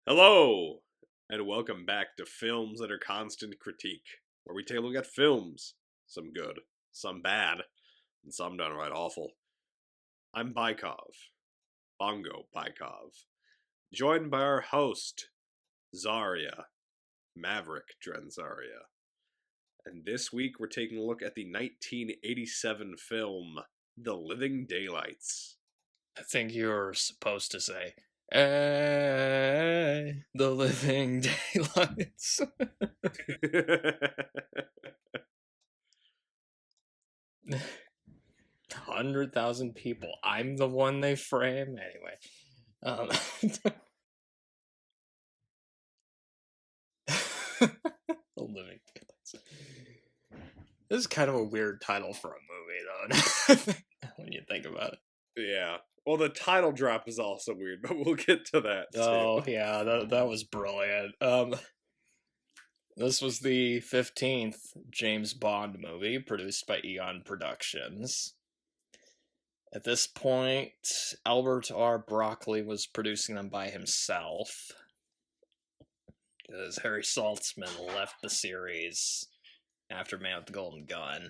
Hello, and welcome back to Films That Are Constant Critique, where we take a look at films, some good, some bad, and some downright awful. I'm Bongo Baikov, joined by our host, Zaria, Maverick Dren Zaria. And this week we're taking a look at the 1987 film, The Living Daylights. I think you're supposed to say, the living daylights. 100,000 people. I'm the one they frame. Anyway. The living daylights. This is kind of a weird title for a movie, though, when you think about it. Yeah. Well, the title drop is also weird, but we'll get to that, too. Oh, yeah, that was brilliant. This was the 15th James Bond movie produced by Eon Productions. At this point, Albert R. Broccoli was producing them by himself, because Harry Saltzman left the series after Man with the Golden Gun.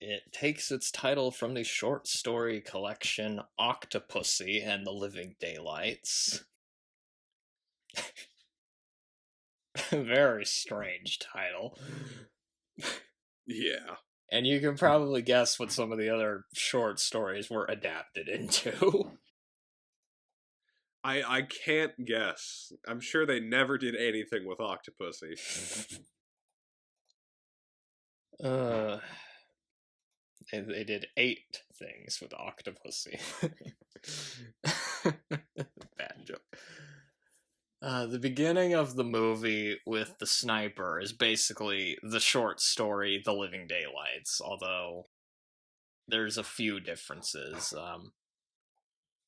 It takes its title from the short story collection Octopussy and the Living Daylights. Very strange title. Yeah. And you can probably guess what some of the other short stories were adapted into. I can't guess. I'm sure they never did anything with Octopussy. They did 8 things with Octopussy. Bad joke. The beginning of the movie with the sniper is basically the short story The Living Daylights, although there's a few differences.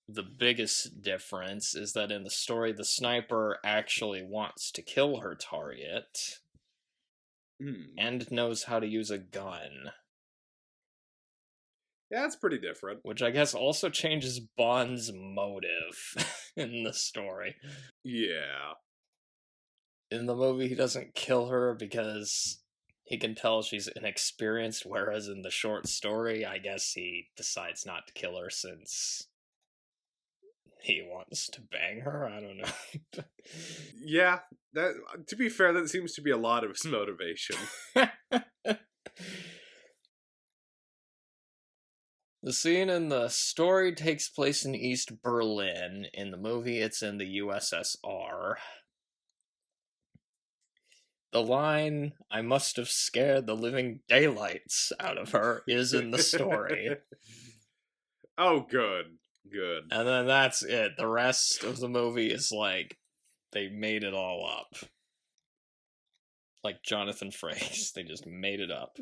The biggest difference is that in the story, the sniper actually wants to kill her target and knows how to use a gun. Yeah, that's pretty different. Which I guess also changes Bond's motive in the story. Yeah. In the movie, he doesn't kill her because he can tell she's inexperienced, whereas in the short story, I guess he decides not to kill her since he wants to bang her? I don't know. Yeah, that. To be fair, that seems to be a lot of his motivation. The scene in the story takes place in East Berlin. In the movie, it's in the USSR. The line, "I must have scared the living daylights out of her," is in the story. Oh, good. Good. And then that's it. The rest of the movie is like, they made it all up. Like Jonathan Frakes. They just made it up.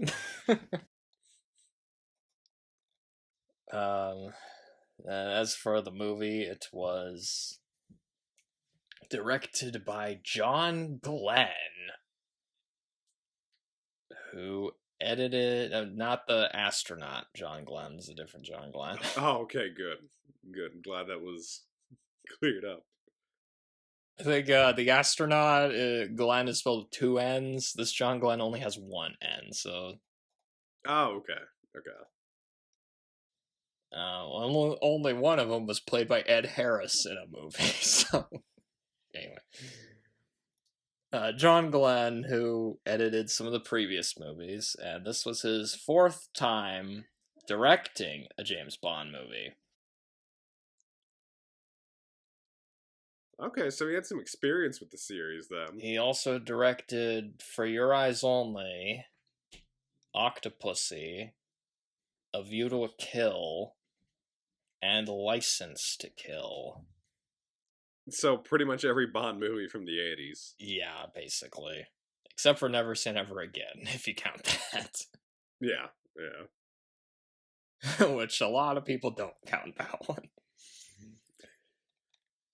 As for the movie, it was directed by John Glen, who edited, not the astronaut John Glen, it's a different John Glen. Oh, okay, good. Good. I'm glad that was cleared up. I think the astronaut, Glen is spelled with 2 N's. This John Glen only has 1 N, so... Oh, okay. Okay. Only one of them was played by Ed Harris in a movie, so... Anyway. John Glen, who edited some of the previous movies, and this was his 4th time directing a James Bond movie. Okay, so he had some experience with the series, then. He also directed For Your Eyes Only, Octopussy, A View to a Kill, and License to Kill. So pretty much every Bond movie from the 80s. Yeah, basically. Except for Never Say Never Again, if you count that. Yeah, yeah. Which a lot of people don't count that one.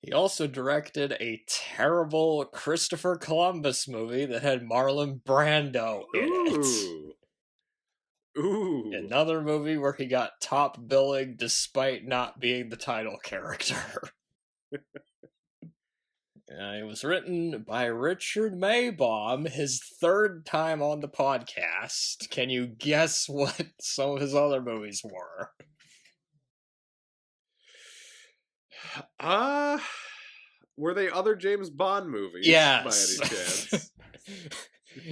He also directed a terrible Christopher Columbus movie that had Marlon Brando in it. Ooh. Another movie where he got top billing despite not being the title character. It was written by Richard Maybaum, his third time on the podcast. Can you guess what some of his other movies were? Were they other James Bond movies? Yes. By any chance?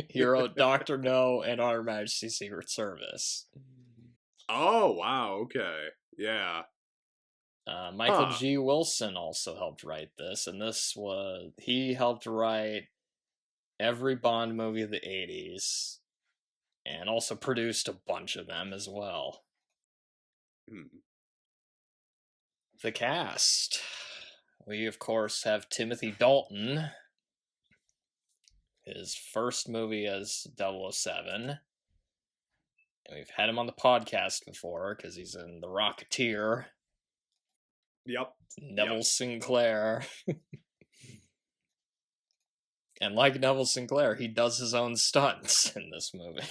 He wrote Dr. No and Our Majesty's Secret Service. Oh, wow, okay. Yeah. Michael G. Wilson also helped write this, and he helped write every Bond movie of the 80s, and also produced a bunch of them as well. The cast. We, of course, have Timothy Dalton, his first movie as 007. And we've had him on the podcast before, because he's in The Rocketeer. Yep. Neville Sinclair. And like Neville Sinclair, he does his own stunts in this movie.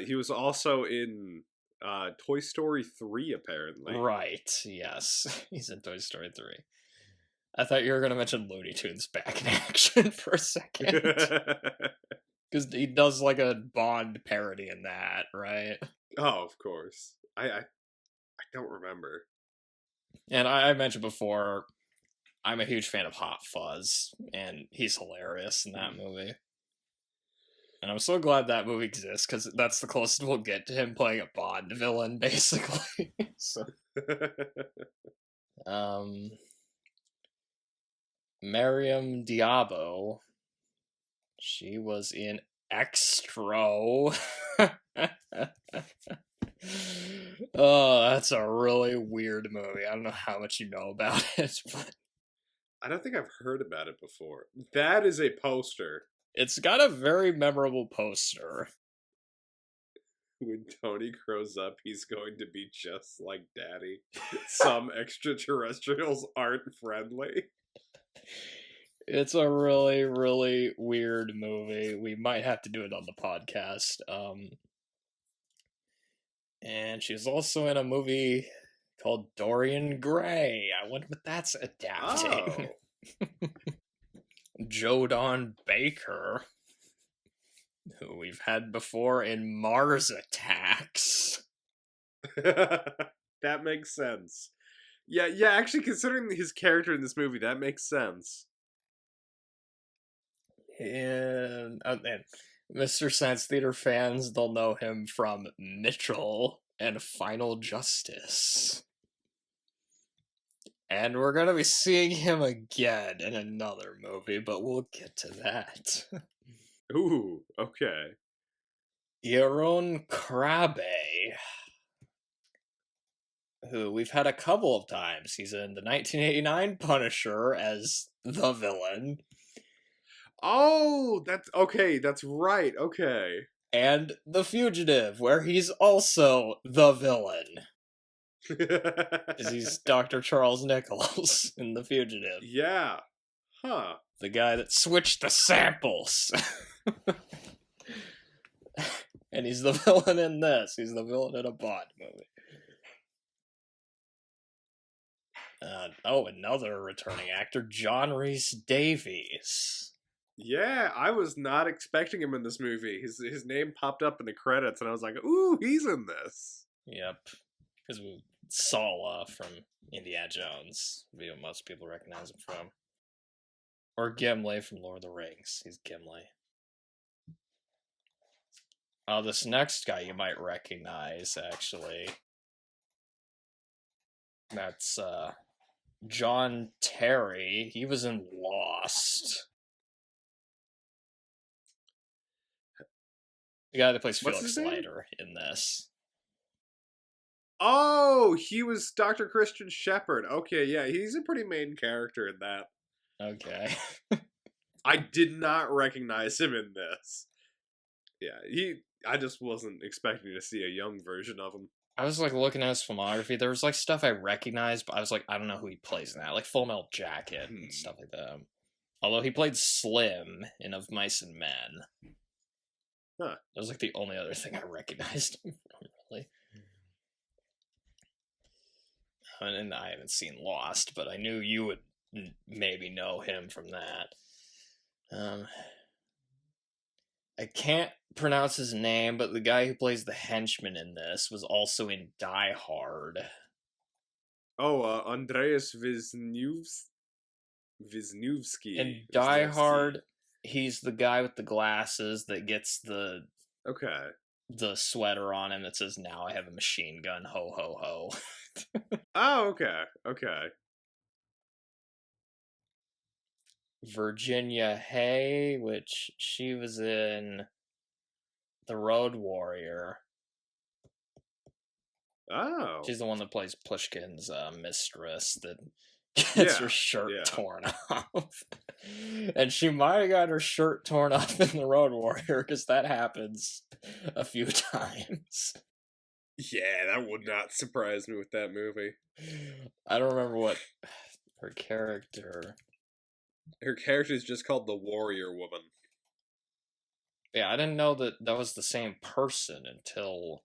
He was also in Toy Story 3, apparently. Right, yes. He's in Toy Story 3. I thought you were going to mention Looney Tunes back in action for a second. Because he does like a Bond parody in that, right? Oh, of course. I don't remember. And I mentioned before, I'm a huge fan of Hot Fuzz, and he's hilarious in that movie. And I'm so glad that movie exists, because that's the closest we'll get to him playing a Bond villain, basically. So, Miriam Diabo, she was in Extro. Oh, that's a really weird movie. I don't know how much you know about it, but I don't think I've heard about it before. That is a poster. It's got a very memorable poster. When Tony grows up, he's going to be just like Daddy. Some extraterrestrials aren't friendly. It's a really, really weird movie. We might have to do it on the podcast. And she's also in a movie called Dorian Gray. I wonder what that's adapting. Oh. Jodan Baker, who we've had before in Mars Attacks. That makes sense. Yeah, actually, considering his character in this movie, that makes sense. And Mr. Science Theater fans, they'll know him from Mitchell and Final Justice. And we're going to be seeing him again in another movie, but we'll get to that. Ooh, okay. Yaron Krabe, who we've had a couple of times. He's in the 1989 Punisher as the villain. Oh, that's okay. That's right. Okay. And The Fugitive, where he's also the villain. Because he's Dr. Charles Nichols in The Fugitive. Yeah. Huh. The guy that switched the samples. And he's the villain in this. He's the villain in a Bond movie. Another returning actor, John Rhys Davies. Yeah, I was not expecting him in this movie. His name popped up in the credits, and I was like, ooh, he's in this. Yep. Because Sala from Indiana Jones. What most people recognize him from. Or Gimli from Lord of the Rings. He's Gimli. This next guy you might recognize, actually. That's John Terry. He was in Lost. The guy that plays Felix Leiter in this. Oh, he was Dr. Christian Shepherd. Okay, yeah, he's a pretty main character in that. Okay. I did not recognize him in this. Yeah, I just wasn't expecting to see a young version of him. I was like looking at his filmography. There was like stuff I recognized, but I was like, I don't know who he plays in that. Like Full Metal Jacket and stuff like that. Although he played Slim in Of Mice and Men. Huh. That was like the only other thing I recognized him from, really. and I haven't seen Lost, but I knew you would maybe know him from that. I can't pronounce his name, but the guy who plays the henchman in this was also in Die Hard. Oh, Andreas Wisniewski. In Die Hard, he's the guy with the glasses that gets the sweater on him that says, "Now I have a machine gun, ho ho ho." Oh, okay. Virginia Hay, which she was in The Road Warrior. Oh. She's the one that plays Pushkin's mistress that gets her shirt torn off. And she might have got her shirt torn off in The Road Warrior, because that happens a few times. Yeah, that would not surprise me with that movie. I don't remember what her character... Her character is just called the Warrior Woman. Yeah, I didn't know that was the same person until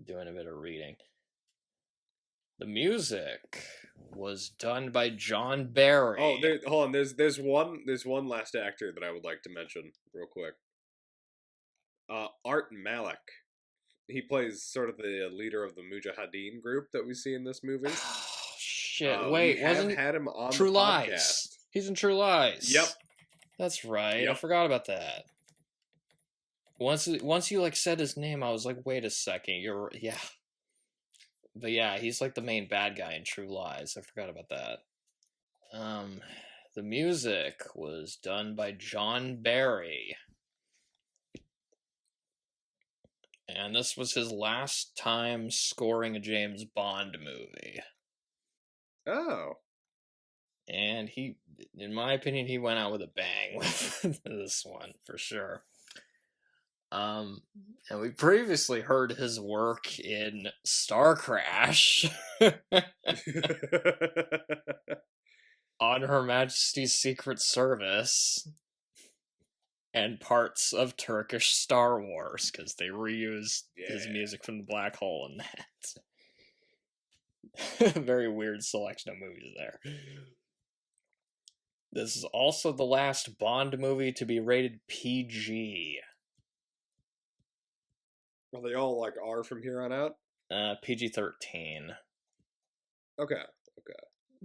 doing a bit of reading. The music was done by John Barry. Oh, hold on. There's one last actor that I would like to mention real quick. Art Malik. He plays sort of the leader of the Mujahideen group that we see in this movie. Shit, wait, wasn't had him on True the Lies? podcast. He's in True Lies. Yep. That's right. Yep. I forgot about that. Once you like said his name, I was like, wait a second, yeah. But yeah, he's like the main bad guy in True Lies. I forgot about that. The music was done by John Barry. And this was his last time scoring a James Bond movie. Oh. And he, in my opinion, he went out with a bang with this one, for sure. And we previously heard his work in Star Crash, On Her Majesty's Secret Service, and parts of Turkish Star Wars, because they reused his music from the Black Hole in that. Very weird selection of movies there. This is also the last Bond movie to be rated PG. Are they all like R from here on out? PG-13. Okay.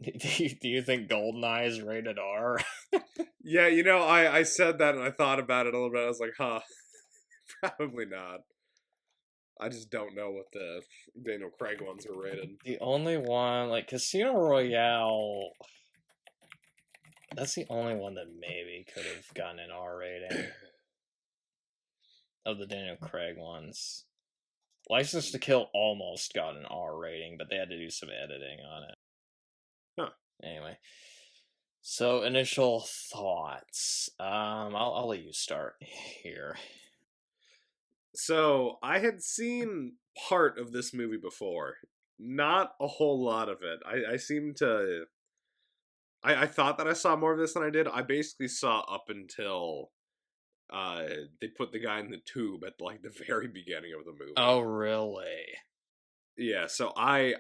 Do you think GoldenEye is rated R? Yeah, I said that and I thought about it a little bit. I was like, huh, probably not. I just don't know what the Daniel Craig ones are rated. The only one, like Casino Royale, that's the only one that maybe could have gotten an R rating of the Daniel Craig ones. License to Kill almost got an R rating, but they had to do some editing on it. Huh. Anyway, so initial thoughts. I'll let you start here. So I had seen part of this movie before, not a whole lot of it. I seem to. I thought that I saw more of this than I did. I basically saw up until they put the guy in the tube at like the very beginning of the movie. Oh, really? Yeah. So I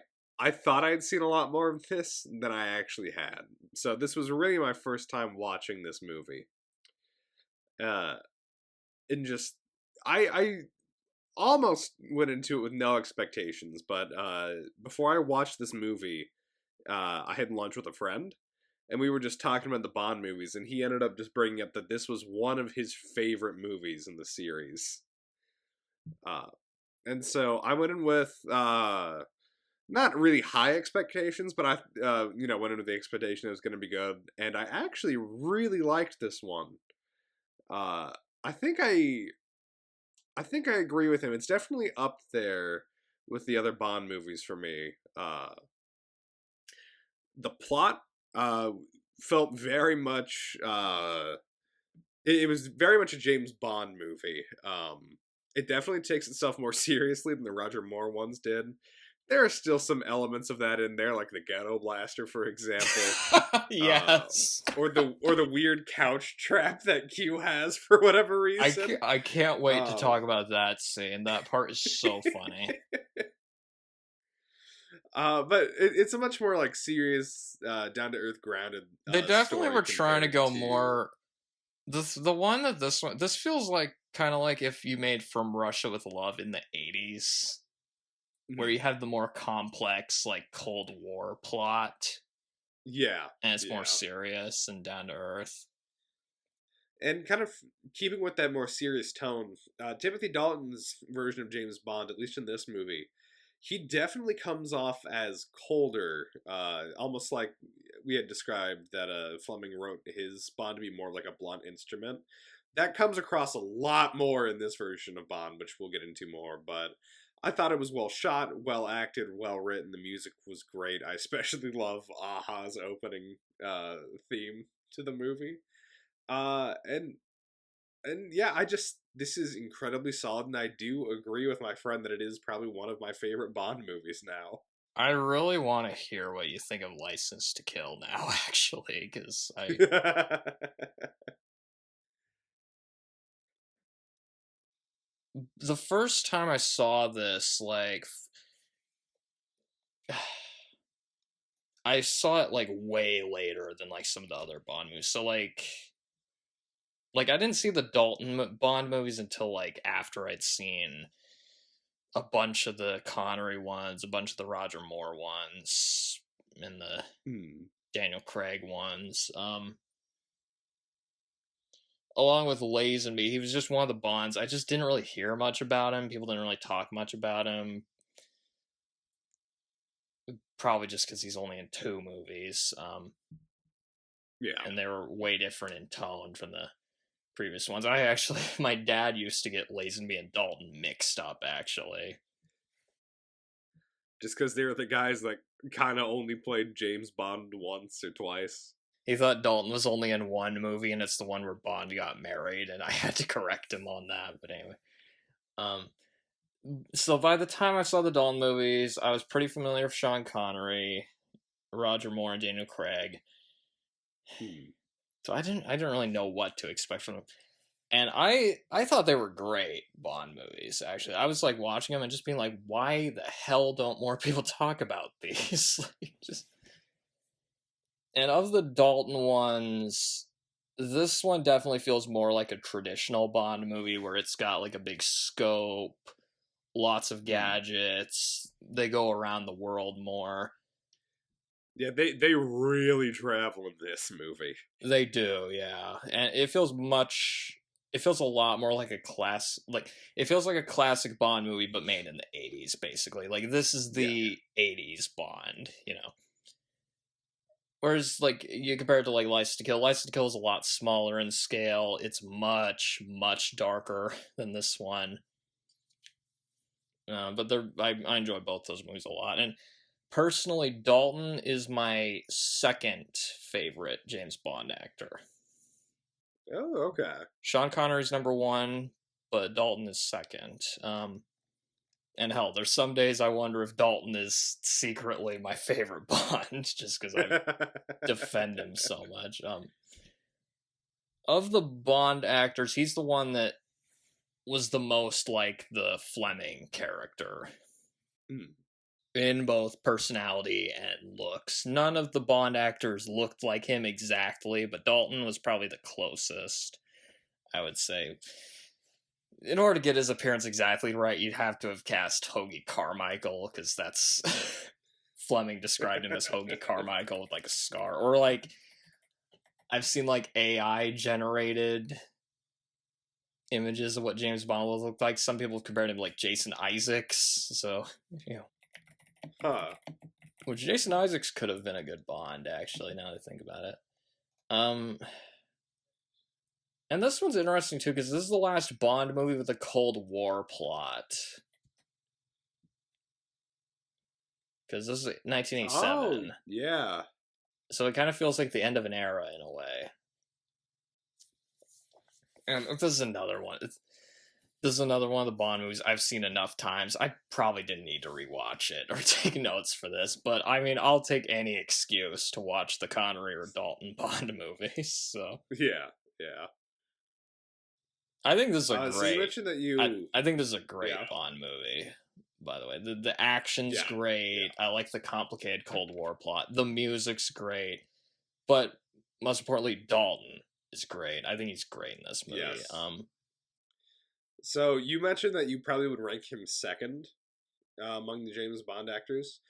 thought I'd seen a lot more of this than I actually had. So this was really my first time watching this movie. And just I almost went into it with no expectations, but before I watched this movie, I had lunch with a friend, and we were just talking about the Bond movies, and he ended up just bringing up that this was one of his favorite movies in the series. And so I went in with not really high expectations, but I went into the expectation it was going to be good, and I actually really liked this one. I think I agree with him. It's definitely up there with the other Bond movies for me. The plot felt very much... it was very much a James Bond movie. It definitely takes itself more seriously than the Roger Moore ones did. There are still some elements of that in there, like the ghetto blaster, for example. Yes. Or the weird couch trap that Q has for whatever reason. I can't wait to talk about that scene. That part is so funny. But it's a much more like serious, down to earth, grounded They definitely story were trying to compared go to. more. This feels like kind of like if you made From Russia with Love in the 80s, where Mhm. you have the more complex like Cold War plot Yeah, and it's more yeah, serious and down to earth. and kind of keeping with that more serious tone. Timothy Dalton's version of James Bond, at least in this movie, he definitely comes off as colder, almost like we had described that Fleming wrote his Bond to be more like a blunt instrument. That comes across a lot more in this version of Bond, which we'll get into more, but I thought it was well shot, well acted, well written. The music was great. I especially love Aha's opening theme to the movie. And yeah, this is incredibly solid, and I do agree with my friend that it is probably one of my favorite Bond movies now. I really want to hear what you think of License to Kill now, actually, because the first time I saw this, like, I saw it like way later than like some of the other Bond movies. So like I didn't see the Dalton Bond movies until like after I'd seen a bunch of the Connery ones, a bunch of the Roger Moore ones, and the Hmm. Daniel Craig ones. Along with Lazenby, he was just one of the Bonds. I just didn't really hear much about him. People didn't really talk much about him. Probably just because he's only in 2 movies. Yeah. And they were way different in tone from the previous ones. I actually, my dad used to get Lazenby and Dalton mixed up, actually. Just because they were the guys that kind of only played James Bond once or twice. He thought Dalton was only in 1 movie, and it's the one where Bond got married, and I had to correct him on that. But anyway, um, so by the time I saw the Dalton movies, I was pretty familiar with Sean Connery, Roger Moore, and Daniel Craig. Hmm. So I didn't really know what to expect from them. And I thought they were great Bond movies, actually. I was like watching them and just being like, why the hell don't more people talk about these? Like, just and of the Dalton ones, this one definitely feels more like a traditional Bond movie where it's got like a big scope, lots of gadgets, they go around the world more. Yeah, they really travel in this movie. They do, yeah. And it feels a lot more like it feels like a classic Bond movie but made in the 80s basically. Like this is Yeah. the 80s Bond, you know. Whereas like you compare it to like License to Kill is a lot smaller in scale. It's much darker than this one. But I enjoy both those movies a lot. And personally, Dalton is my second favorite James Bond actor. Oh, okay. Sean Connery's number one, but Dalton is second. And hell, there's some days I wonder if Dalton is secretly my favorite Bond, just because I defend him so much. Of the Bond actors, he's the one that was the most like the Fleming character. Hmm. In both personality and looks. None of the Bond actors looked like him exactly, but Dalton was probably the closest, I would say. In order to get his appearance exactly right, you'd have to have cast Hoagie Carmichael, because that's Fleming described him as Hoagie Carmichael with like a scar. Or like I've seen like AI generated images of what James Bond will look like. Some people have compared him to like Jason Isaacs. So, you know. Huh. Which Jason Isaacs could have been a good Bond, actually, now that I think about it. And this one's interesting too, because this is the last Bond movie with a Cold War plot. Because this is 1987. Oh, yeah. So it kind of feels like the end of an era in a way. And this is another one. This is another one of the Bond movies I've seen enough times. I probably didn't need to rewatch it or take notes for this, but I mean, I'll take any excuse to watch the Connery or Dalton Bond movies. So Yeah, yeah. I think this is a great. So you mentioned that you. I think this is a great Yeah. Bond movie, by the way. The action's great. I like the complicated Cold War plot. The music's great. But most importantly, Dalton is great. I think he's great in this movie. Yes. So you mentioned that you probably would rank him second among the James Bond actors.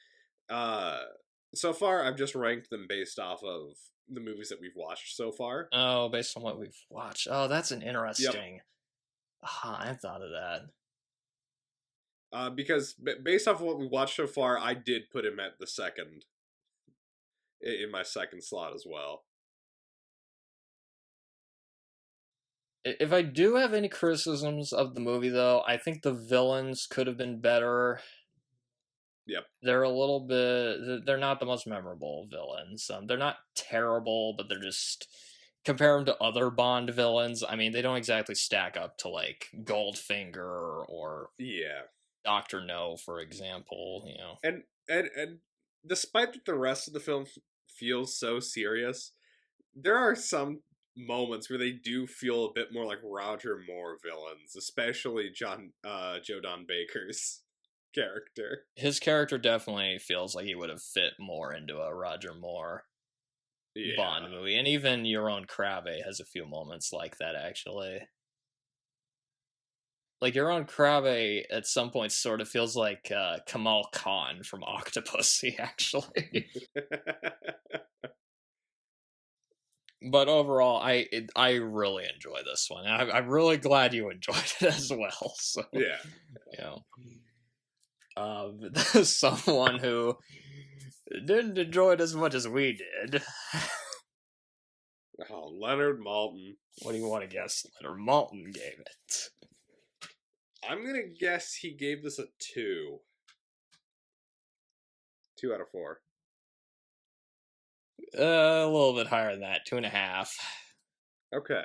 So far, I've just ranked them based off of the movies that we've watched so far. Oh, based on what we've watched. Oh, that's an interesting... Yep. I thought of that. Because based off of what we've watched so far, I did put him at the second. In my second slot as well. If I do have any criticisms of the movie, though, I think the villains could have been better. Yep. They're a little bit... They're not the most memorable villains. They're not terrible, but they're just... Compare them to other Bond villains, I mean, they don't exactly stack up to, like, Goldfinger or... Yeah. Dr. No, for example, you know. And despite that the rest of the film feels so serious, there are some moments where they do feel a bit more like Roger Moore villains, especially Joe Don Baker's character. His character definitely feels like he would have fit more into a Roger Moore Bond movie, and even Your Own Krabbe has a few moments like that, actually. Like, Your Own Krabbe at some point sort of feels like Kamal Khan from Octopussy, actually. But overall, I really enjoy this one. I'm really glad you enjoyed it as well. So, yeah. You know, someone who didn't enjoy it as much as we did. Oh, Leonard Maltin. What do you want to guess Leonard Maltin gave it? I'm gonna guess he gave this a 2. 2 out of 4. A little bit higher than that, 2.5. Okay.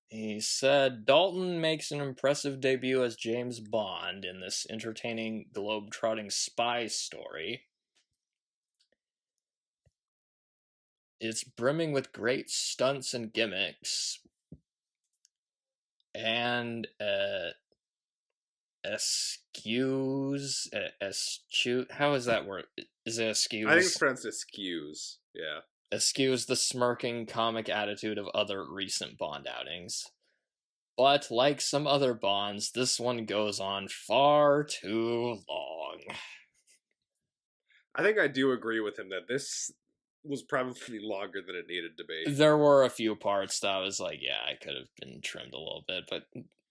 He said, Dalton makes an impressive debut as James Bond in this entertaining globe-trotting spy story. It's brimming with great stunts and gimmicks. And, how is that word? Is it eschews? I think it's pronounced eschews, yeah. Eschews the smirking comic attitude of other recent Bond outings. But, like some other Bonds, this one goes on far too long. I think I do agree with him that this was probably longer than it needed to be. There were a few parts that I was like, yeah, I could have been trimmed a little bit, but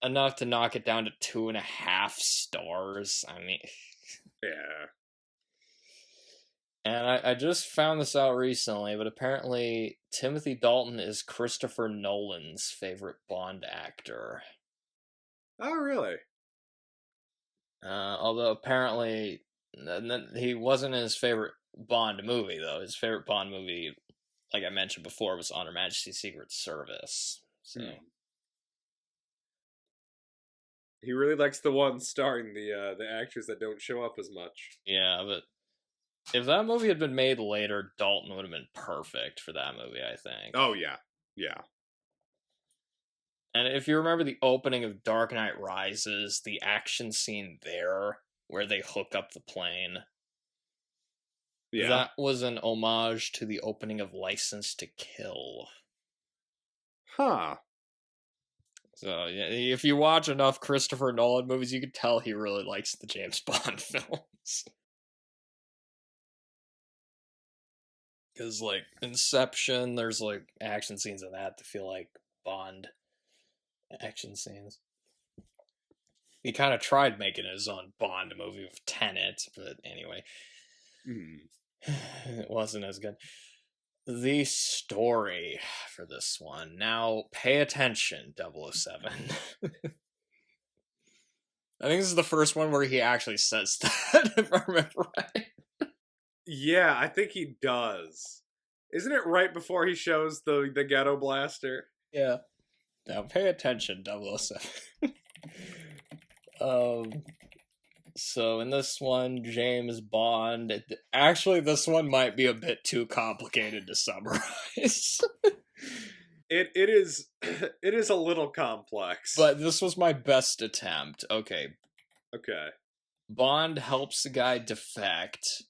enough to knock it down to 2.5 stars. I mean... Yeah. And I just found this out recently, but apparently Timothy Dalton is Christopher Nolan's favorite Bond actor. Oh, really? Although apparently he wasn't in his favorite Bond movie, though. His favorite Bond movie, like I mentioned before, was On Her Majesty's Secret Service. So he really likes the ones starring the actors that don't show up as much. Yeah, but if that movie had been made later, Dalton would have been perfect for that movie, I think. Oh, yeah. Yeah. And if you remember the opening of Dark Knight Rises, the action scene there, where they hook up the plane, that was an homage to the opening of License to Kill. Huh. So, yeah, if you watch enough Christopher Nolan movies, you can tell he really likes the James Bond films. Because, like, Inception, there's, like, action scenes in that feel like Bond action scenes. He kind of tried making his own Bond movie with Tenet, but anyway. It wasn't as good. The story for this one. Now, pay attention, 007. I think this is the first one where he actually says that, if I remember right. Yeah, I think he does. Isn't it right before he shows the ghetto blaster? Yeah. Now, pay attention, 007. So in this one, James Bond... Actually, this one might be a bit too complicated to summarize. It is a little complex. But this was my best attempt. Okay. Bond helps the guy defect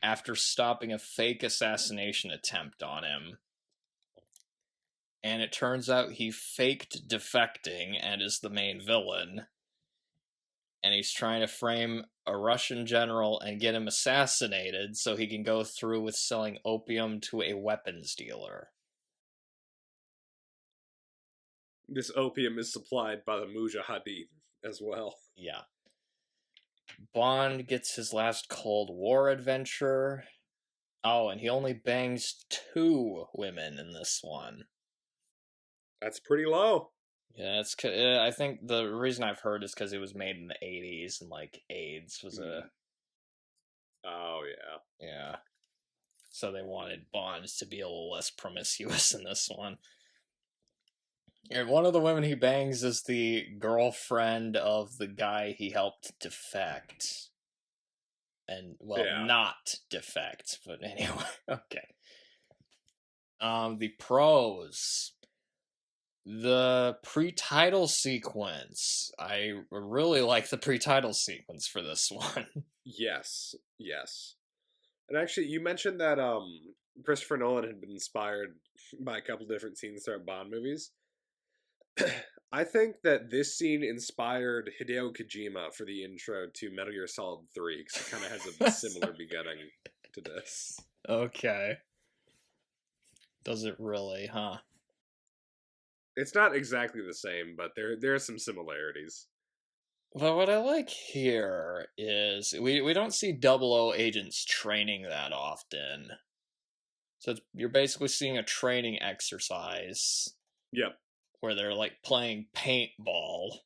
after stopping a fake assassination attempt on him. And it turns out he faked defecting and is the main villain. And he's trying to frame a Russian general and get him assassinated so he can go through with selling opium to a weapons dealer. This opium is supplied by the Mujahideen as well. Yeah. Bond gets his last Cold War adventure. Oh, and he only bangs 2 women in this one. That's pretty low. Yeah, I think the reason I've heard is because it was made in the 80s and, like, AIDS was a... Oh, yeah. Yeah. So they wanted Bond to be a little less promiscuous in this one. And one of the women he bangs is the girlfriend of the guy he helped defect. And, well, Yeah. not defect, but anyway, okay. The pros. The pre-title sequence. I really like the pre-title sequence for this one. Yes. And actually, you mentioned that Christopher Nolan had been inspired by a couple different scenes throughout Bond movies. I think that this scene inspired Hideo Kojima for the intro to Metal Gear Solid 3, because it kind of has a similar beginning to this. Okay. Does it really, huh? It's not exactly the same, but there are some similarities. Well, what I like here is we don't see 00 agents training that often. So you're basically seeing a training exercise. Yep. Where they're like playing paintball.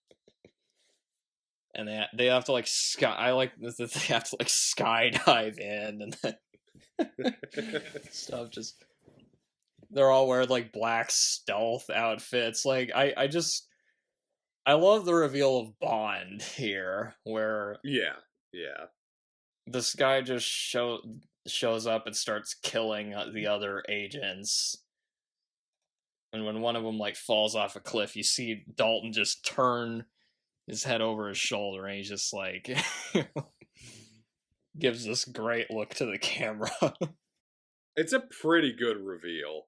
And they have to like I like that they have to like skydive in and then stuff just they're all wearing like black stealth outfits. Like I love the reveal of Bond here, where Yeah. this guy just shows up and starts killing the other agents. And when one of them like falls off a cliff, you see Dalton just turn his head over his shoulder, and he's just like gives this great look to the camera. It's a pretty good reveal.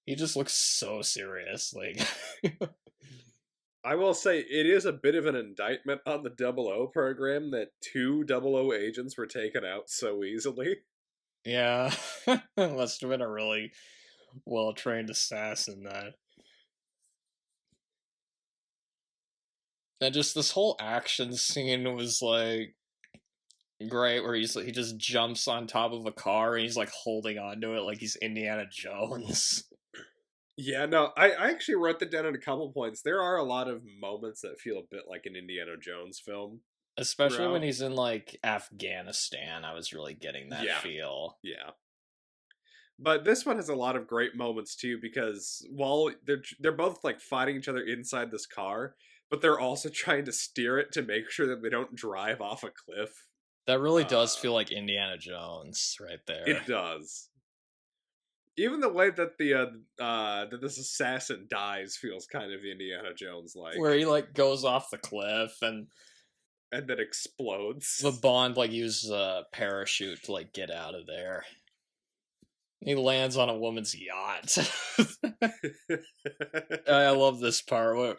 He just looks so serious, like. I will say it is a bit of an indictment on the 00 program that 2 00 agents were taken out so easily. Yeah, must have been a really well-trained assassin. And just this whole action scene was like great, where he just jumps on top of a car and he's like holding onto it like he's Indiana Jones. Yeah, no, I actually wrote that down in a couple points. There are a lot of moments that feel a bit like an Indiana Jones film. Especially when he's in, like, Afghanistan. I was really getting that feel. Yeah. But this one has a lot of great moments, too, because while they're both, like, fighting each other inside this car, but they're also trying to steer it to make sure that they don't drive off a cliff. That really does feel like Indiana Jones right there. It does. Even the way that that this assassin dies feels kind of Indiana Jones-like. Where he, like, goes off the cliff and then explodes. The Bond, like, uses a parachute to, like, get out of there. He lands on a woman's yacht. I love this part.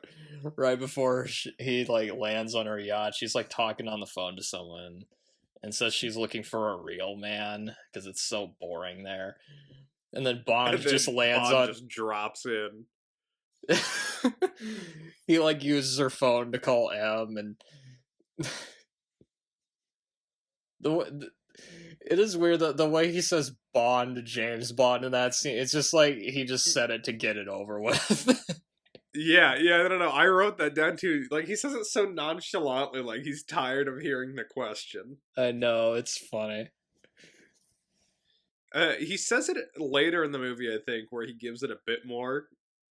Right before he, like, lands on her yacht, she's, like, talking on the phone to someone and says she's looking for a real man because it's so boring there. And then Bond just lands Bond just drops in. He, like, uses her phone to call M, and it is weird that the way he says Bond, James Bond in that scene, it's just like he just said it to get it over with. Yeah, I don't know. I wrote that down too. Like, he says it so nonchalantly, like he's tired of hearing the question. I know, it's funny. He says it later in the movie, I think, where he gives it a bit more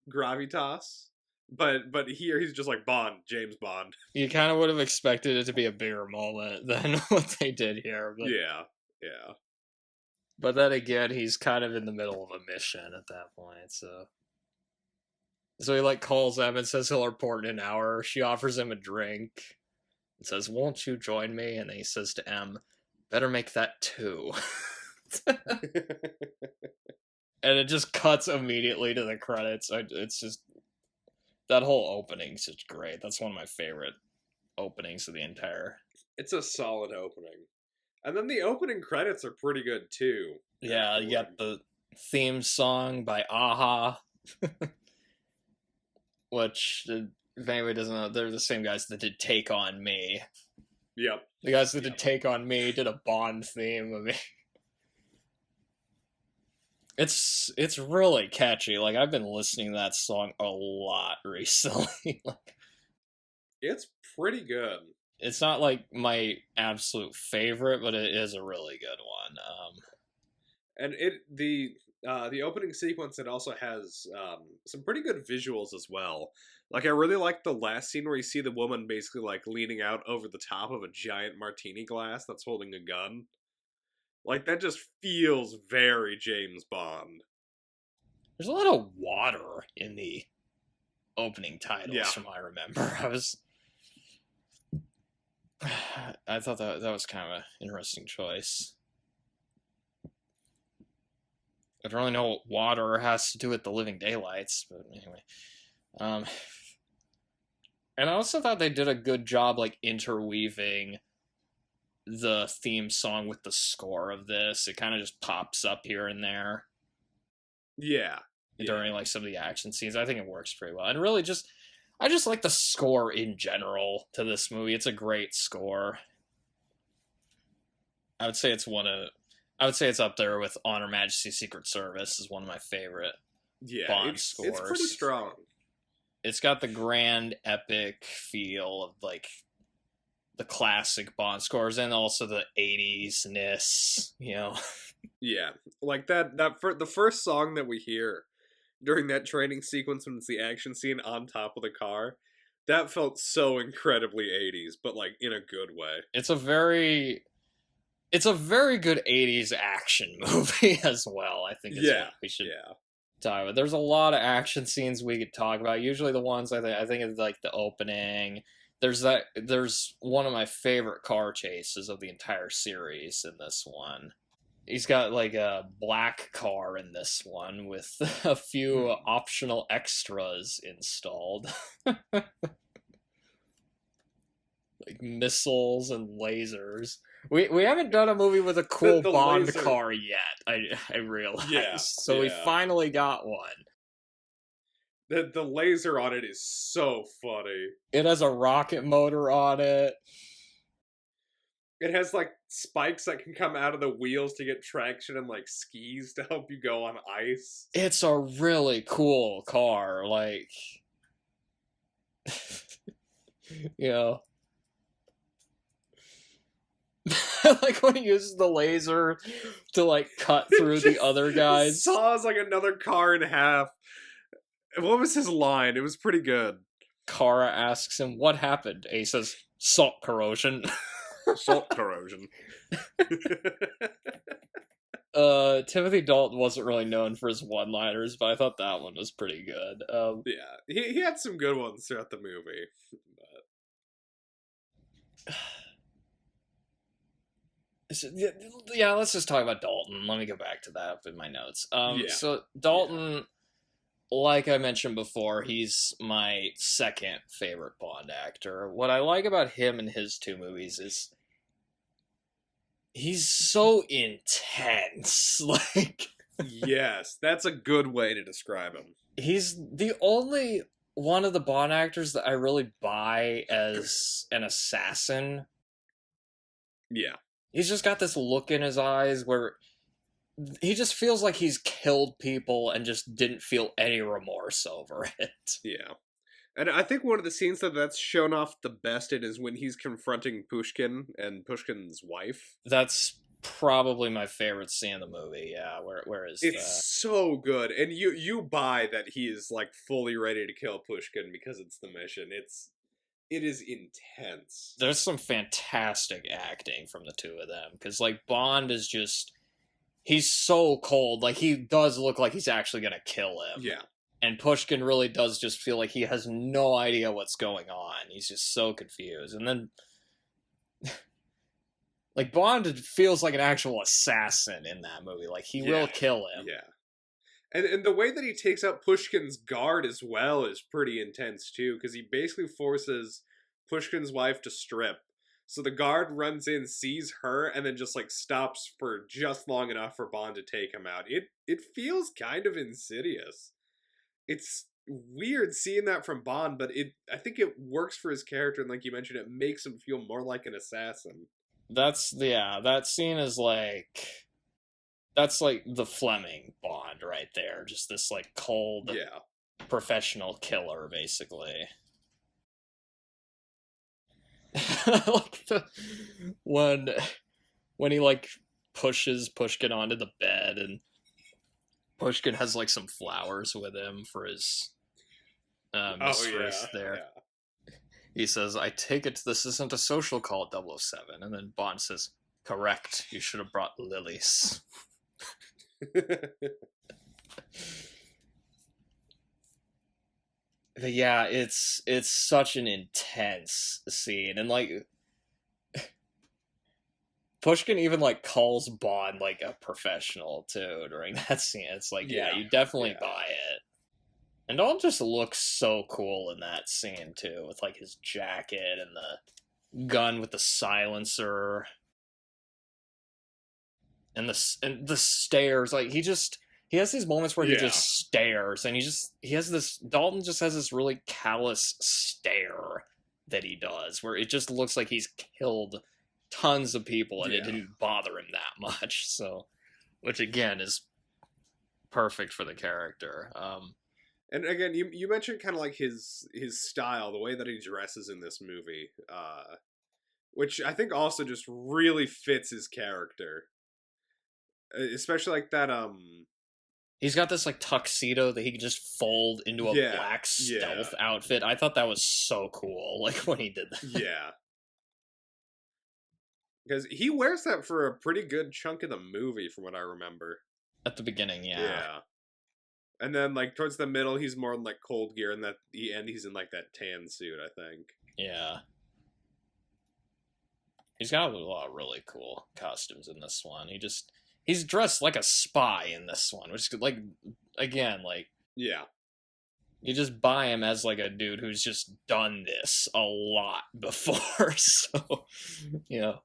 gravitas. But here he's just like Bond, James Bond. You kind of would have expected it to be a bigger moment than what they did here. But... Yeah. But then again, he's kind of in the middle of a mission at that point, so he, like, calls them and says he'll report in an hour. She offers him a drink. and says, "Won't you join me?" And then he says to M, "Better make that 2." And it just cuts immediately to the credits. It's just, that whole opening's just great. That's one of my favorite openings of the entire. It's a solid opening. And then the opening credits are pretty good too. Yeah, you got the theme song by Aha. Which, if anybody doesn't know, they're the same guys that did Take On Me. Yep. The guys that did Take On Me did a Bond theme. I mean, it's really catchy. Like, I've been listening to that song a lot recently. It's pretty good. It's not like my absolute favorite, but it is a really good one. And the opening sequence, it also has some pretty good visuals as well. Like, I really like the last scene where you see the woman basically like leaning out over the top of a giant martini glass that's holding a gun. Like, that just feels very James Bond. There's a lot of water in the opening titles, from what I remember. I thought that was kind of an interesting choice. I don't really know what water has to do with the Living Daylights, but anyway. And I also thought they did a good job, like, interweaving the theme song with the score of this. It kind of just pops up here and there. Yeah. During, like, some of the action scenes. I think it works pretty well. And really I just like the score in general to this movie. It's a great score. I would say it's up there with On Her Majesty's Secret Service is one of my favorite Bond scores. It's pretty strong. It's got the grand epic feel of, like, the classic Bond scores and also the 80s-ness, you know. Yeah, like the first song that we hear during that training sequence when it's the action scene on top of the car, that felt so incredibly 80s, but like in a good way. It's a very good 80s action movie as well, I think is what we should talk about. There's a lot of action scenes we could talk about. Usually the ones I think is like the opening. There's one of my favorite car chases of the entire series in this one. He's got like a black car in this one with a few optional extras installed. Like missiles and lasers. We haven't done a movie with a cool Bond laser car yet, I realize. Yeah, so we finally got one. The laser on it is so funny. It has a rocket motor on it. It has, like, spikes that can come out of the wheels to get traction and, like, skis to help you go on ice. It's a really cool car, like... you know... like, when he uses the laser to, like, cut through the other guys. Saws, like, another car in half. What was his line? It was pretty good. Kara asks him, what happened? And he says, salt corrosion. Salt corrosion. Timothy Dalton wasn't really known for his one-liners, but I thought that one was pretty good. Yeah, he had some good ones throughout the movie. But... yeah, let's just talk about Dalton. Let me go back to that in my notes. So Dalton, like I mentioned before, he's my second favorite Bond actor. What I like about him in his two movies is he's so intense. Like, yes, that's a good way to describe him. He's the only one of the Bond actors that I really buy as an assassin. Yeah. He's just got this look in his eyes where he just feels like he's killed people and just didn't feel any remorse over it. Yeah. And I think one of the scenes that's shown off the best in is when he's confronting Pushkin and Pushkin's wife. That's probably my favorite scene in the movie, yeah. Where is it's so good. And you buy that he is, like, fully ready to kill Pushkin because it's the mission. It is intense. There's some fantastic acting from the two of them. Because, like, Bond is just... he's so cold. Like, he does look like he's actually going to kill him. Yeah. And Pushkin really does just feel like he has no idea what's going on. He's just so confused. And then Like, Bond feels like an actual assassin in that movie. Like, he will kill him. Yeah. And the way that he takes out Pushkin's guard as well is pretty intense too, because he basically forces Pushkin's wife to strip. So the guard runs in, sees her, and then just like stops for just long enough for Bond to take him out. It feels kind of insidious. It's weird seeing that from Bond, but I think it works for his character, and like you mentioned, it makes him feel more like an assassin. That scene is like, that's like the Fleming Bond right there. Just this like cold, professional killer, basically. Like when he like pushes Pushkin onto the bed, and Pushkin has like some flowers with him for his mistress there. Yeah. He says, "I take it this isn't a social call at 007," and then Bond says, "Correct. You should have brought lilies." But yeah, it's such an intense scene, and like Pushkin even like calls Bond like a professional too during that scene. It's like, yeah, you definitely buy it. And Dalton just looks so cool in that scene too, with like his jacket and the gun with the silencer and the stares. Like he has these moments where he just stares, and Dalton just has this really callous stare that he does, where it just looks like he's killed tons of people and it didn't bother him that much. So, which again is perfect for the character. And again, you mentioned kind of like his style, the way that he dresses in this movie, which I think also just really fits his character, especially like that. He's got this like tuxedo that he can just fold into a black stealth outfit. I thought that was so cool, like when he did that. Yeah. Because he wears that for a pretty good chunk of the movie, from what I remember. At the beginning, yeah. And then, like, towards the middle, he's more in, like, cold gear, and at the end, he's in, like, that tan suit, I think. Yeah. He's got a lot of really cool costumes in this one. He's dressed like a spy in this one, which is, like, again, like... Yeah. You just buy him as, like, a dude who's just done this a lot before, so, you know...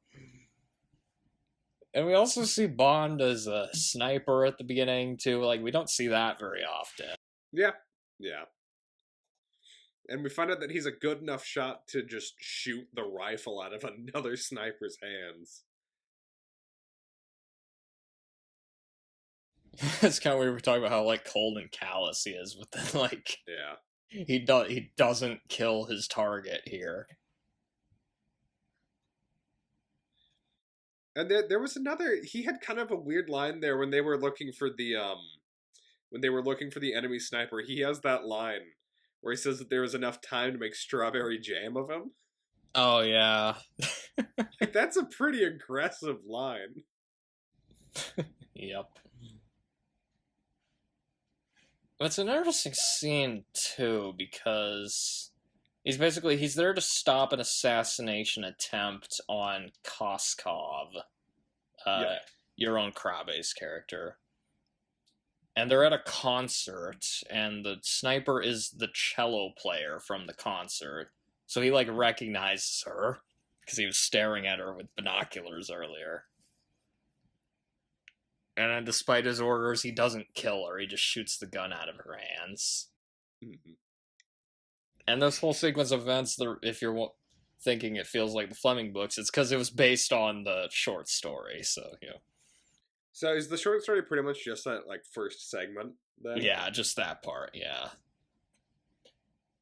And we also see Bond as a sniper at the beginning, too. Like, we don't see that very often. Yeah. And we find out that he's a good enough shot to just shoot the rifle out of another sniper's hands. It's kind of weird. We were talking about how, like, cold and callous he is, but then, like... Yeah. He doesn't kill his target here. And there was another. He had kind of a weird line there when they were looking for the enemy sniper. He has that line where he says that there was enough time to make strawberry jam of him. Oh yeah, like, that's a pretty aggressive line. Yep. It's an interesting scene too, because he's there to stop an assassination attempt on Koskov, Euron Krabe's character. And they're at a concert, and the sniper is the cello player from the concert. So he, like, recognizes her, because he was staring at her with binoculars earlier. And then, despite his orders, he doesn't kill her. He just shoots the gun out of her hands. Mm-hmm. And this whole sequence of events, if you're thinking it feels like the Fleming books, it's because it was based on the short story. So, you know. So is the short story pretty much just that, like, first segment then? Yeah, just that part, yeah.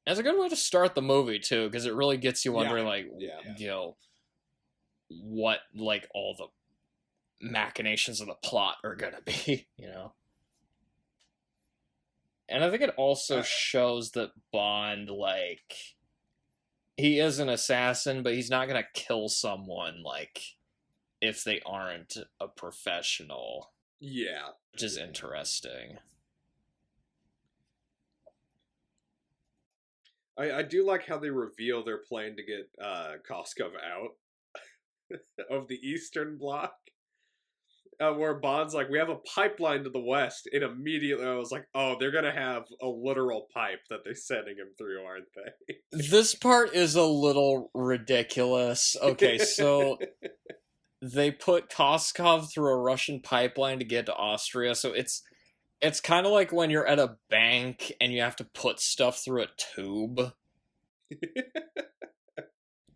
And it's a good way to start the movie, too, because it really gets you wondering, you know, what, like, all the machinations of the plot are gonna be, you know? And I think it also shows that Bond, like, he is an assassin, but he's not gonna kill someone, like, if they aren't a professional. Yeah. Which is interesting. I do like how they reveal their plan to get Koskov out. of the Eastern Bloc. Where Bond's like, we have a pipeline to the west, and immediately I was like, oh, they're gonna have a literal pipe that they're sending him through, aren't they? This part is a little ridiculous. Okay, so they put Koskov through a Russian pipeline to get to Austria, so it's kind of like when you're at a bank and you have to put stuff through a tube.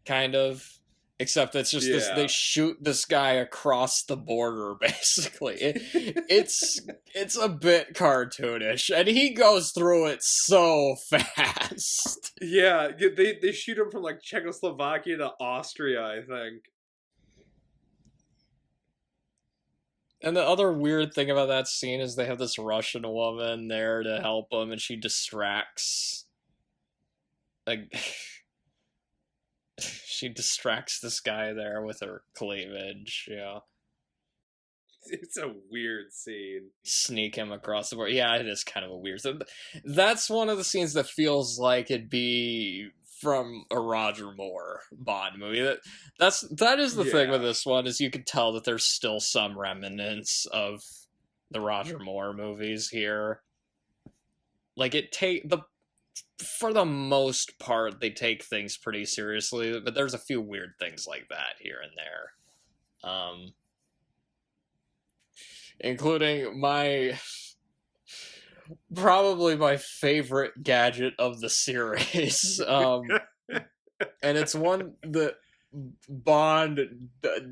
Kind of. Except it's just this, they shoot this guy across the border, basically. It's a bit cartoonish, and he goes through it so fast. Yeah, they shoot him from like Czechoslovakia to Austria, I think. And the other weird thing about that scene is they have this Russian woman there to help him, and she distracts, like, she distracts this guy there with her cleavage. Yeah, it's a weird scene. Sneak him across the board. Yeah, it is kind of a weird. That's one of the scenes that feels like it'd be from a Roger Moore Bond movie. That is the thing with this one, is you can tell that there's still some remnants of the Roger Moore movies here. Like, for the most part, they take things pretty seriously, but there's a few weird things like that here and there. Including probably my favorite gadget of the series. And it's one that Bond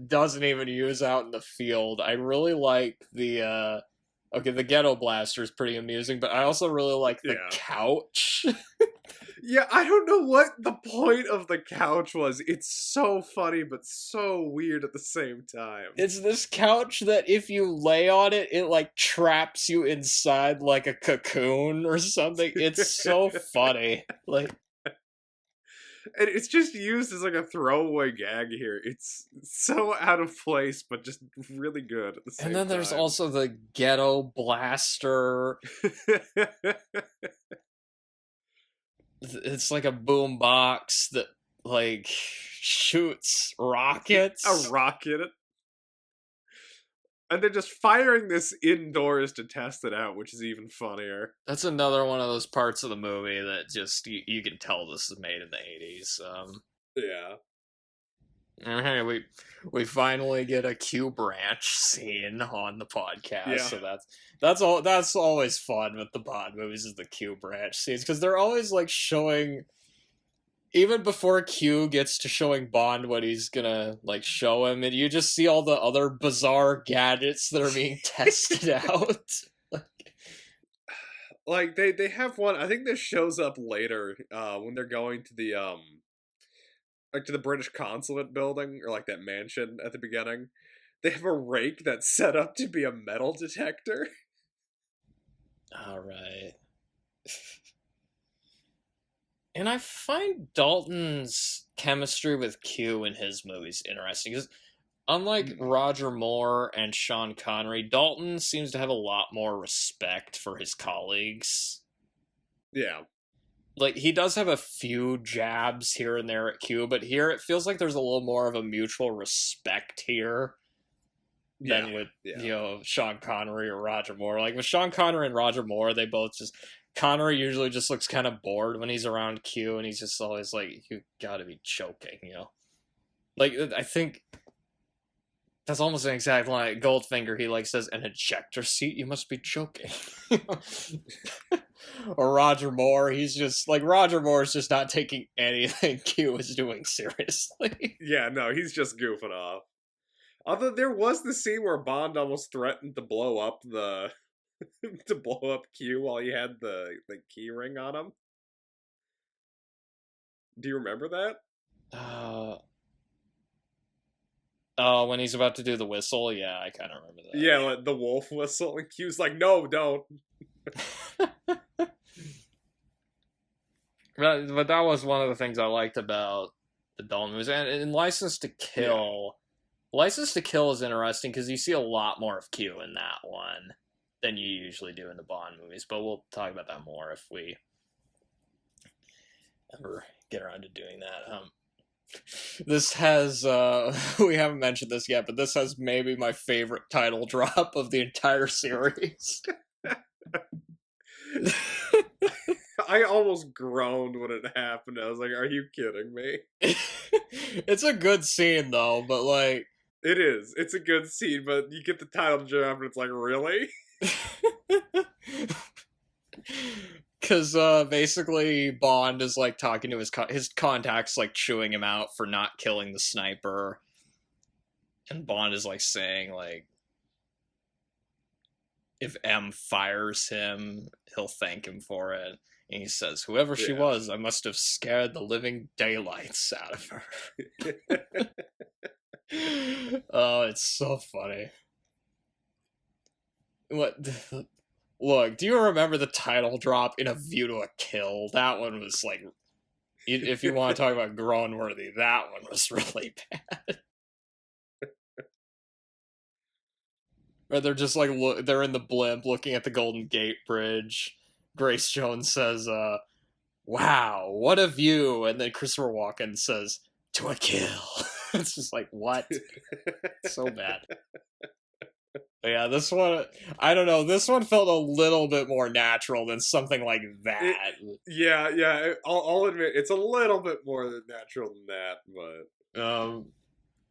doesn't even use out in the field. I really like the ghetto blaster is pretty amusing, but I also really like the couch. Yeah, I don't know what the point of the couch was. It's so funny, but so weird at the same time. It's this couch that if you lay on it, it like traps you inside like a cocoon or something. It's so funny. Like, and it's just used as like a throwaway gag here. It's so out of place, but just really good at the same time. And then there's also the ghetto blaster. It's like a boom box that like shoots rockets. A rocket. And they're just firing this indoors to test it out, which is even funnier. That's another one of those parts of the movie that just you can tell this is made in the 80s. Yeah. And hey, we finally get a Q branch scene on the podcast, yeah. So that's always fun with the Bond movies, is the Q branch scenes, because they're always like showing, even before Q gets to showing Bond what he's gonna like show him, and you just see all the other bizarre gadgets that are being tested out. Like they have one. I think this shows up later when they're going to the like to the British consulate building, or like that mansion at the beginning. They have a rake that's set up to be a metal detector. All right. And I find Dalton's chemistry with Q in his movies interesting, because unlike Roger Moore and Sean Connery, Dalton seems to have a lot more respect for his colleagues. Yeah. Like, he does have a few jabs here and there at Q, but here it feels like there's a little more of a mutual respect here than with, you know, Sean Connery or Roger Moore. Like, with Sean Connery and Roger Moore, they both just... Connery usually just looks kind of bored when he's around Q, and he's just always like, you gotta be joking, you know? Like, I think... That's almost an exact line. Goldfinger, he like says, an ejector seat? You must be joking. Or Roger Moore, he's just like, Roger Moore's just not taking anything Q is doing seriously. Yeah, no, he's just goofing off. Although there was the scene where Bond almost threatened to blow up the to blow up Q while he had the key ring on him. Do you remember that? Oh, when he's about to do the whistle? Yeah, I kind of remember that. Yeah, like the wolf whistle, and Q's like, no, don't. But that was one of the things I liked about the Dalton movies. And in License to Kill, License to Kill is interesting because you see a lot more of Q in that one than you usually do in the Bond movies. But we'll talk about that more if we ever get around to doing that. This has, we haven't mentioned this yet, but this has maybe my favorite title drop of the entire series. I almost groaned when it happened. I was like, are you kidding me? It's a good scene, though, but, like... It is. It's a good scene, but you get the title drop and it's like, really? Because basically Bond is like talking to his contacts, like chewing him out for not killing the sniper, and Bond is like saying like, if M fires him, he'll thank him for it. And he says, "Whoever she was, I must have scared the living daylights out of her." Oh, it's so funny. What? Look, do you remember the title drop in A View to a Kill? That one was like, if you want to talk about groan-worthy, that one was really bad. Or they're just like, they're in the blimp looking at the Golden Gate Bridge. Grace Jones says, "Wow, what a view." And then Christopher Walken says, "To a kill." It's just like, what? So bad. But yeah, this one, I don't know, this one felt a little bit more natural than something like that. I'll admit, it's a little bit more natural than that, but...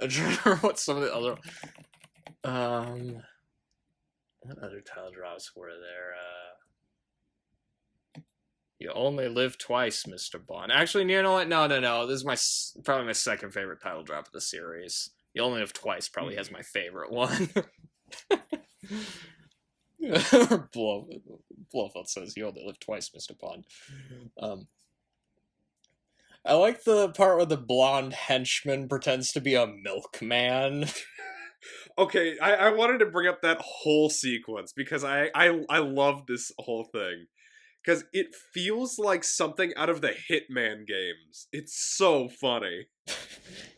I'm trying to remember what some of the other... what other title drops were there? You only live twice, Mr. Bond. Actually, you know what? No. This is probably my second favorite title drop of the series. You only live twice probably has my favorite one. Blofeld says, "You only live twice, Mr. Bond." I like the part where the blonde henchman pretends to be a milkman. Okay, I wanted to bring up that whole sequence because I love this whole thing. Because it feels like something out of the Hitman games. It's so funny.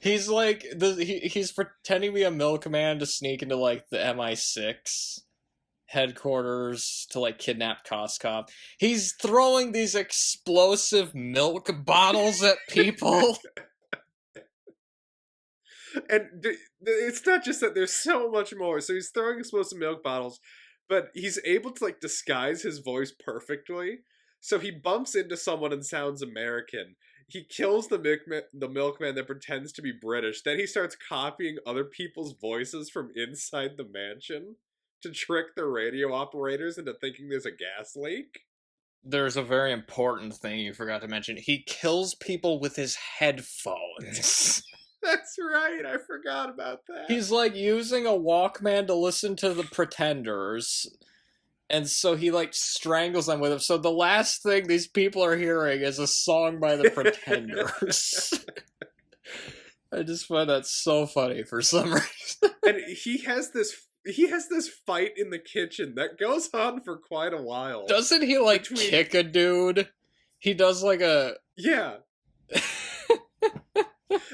He's like, he's pretending to be a milkman to sneak into like the MI6 headquarters to like kidnap Koskov. He's throwing these explosive milk bottles at people. And it's not just that, there's so much more. So he's throwing explosive milk bottles, but he's able to like disguise his voice perfectly. So he bumps into someone and sounds American. He kills the milkman that pretends to be British. Then he starts copying other people's voices from inside the mansion to trick the radio operators into thinking there's a gas leak. There's a very important thing you forgot to mention. He kills people with his headphones. That's right, I forgot about that. He's like using a Walkman to listen to the Pretenders, and so he like strangles them with it. So the last thing these people are hearing is a song by the Pretenders. I just find that so funny for some reason. And he has this fight in the kitchen that goes on for quite a while. Doesn't he like kick a dude? He does like a... Yeah.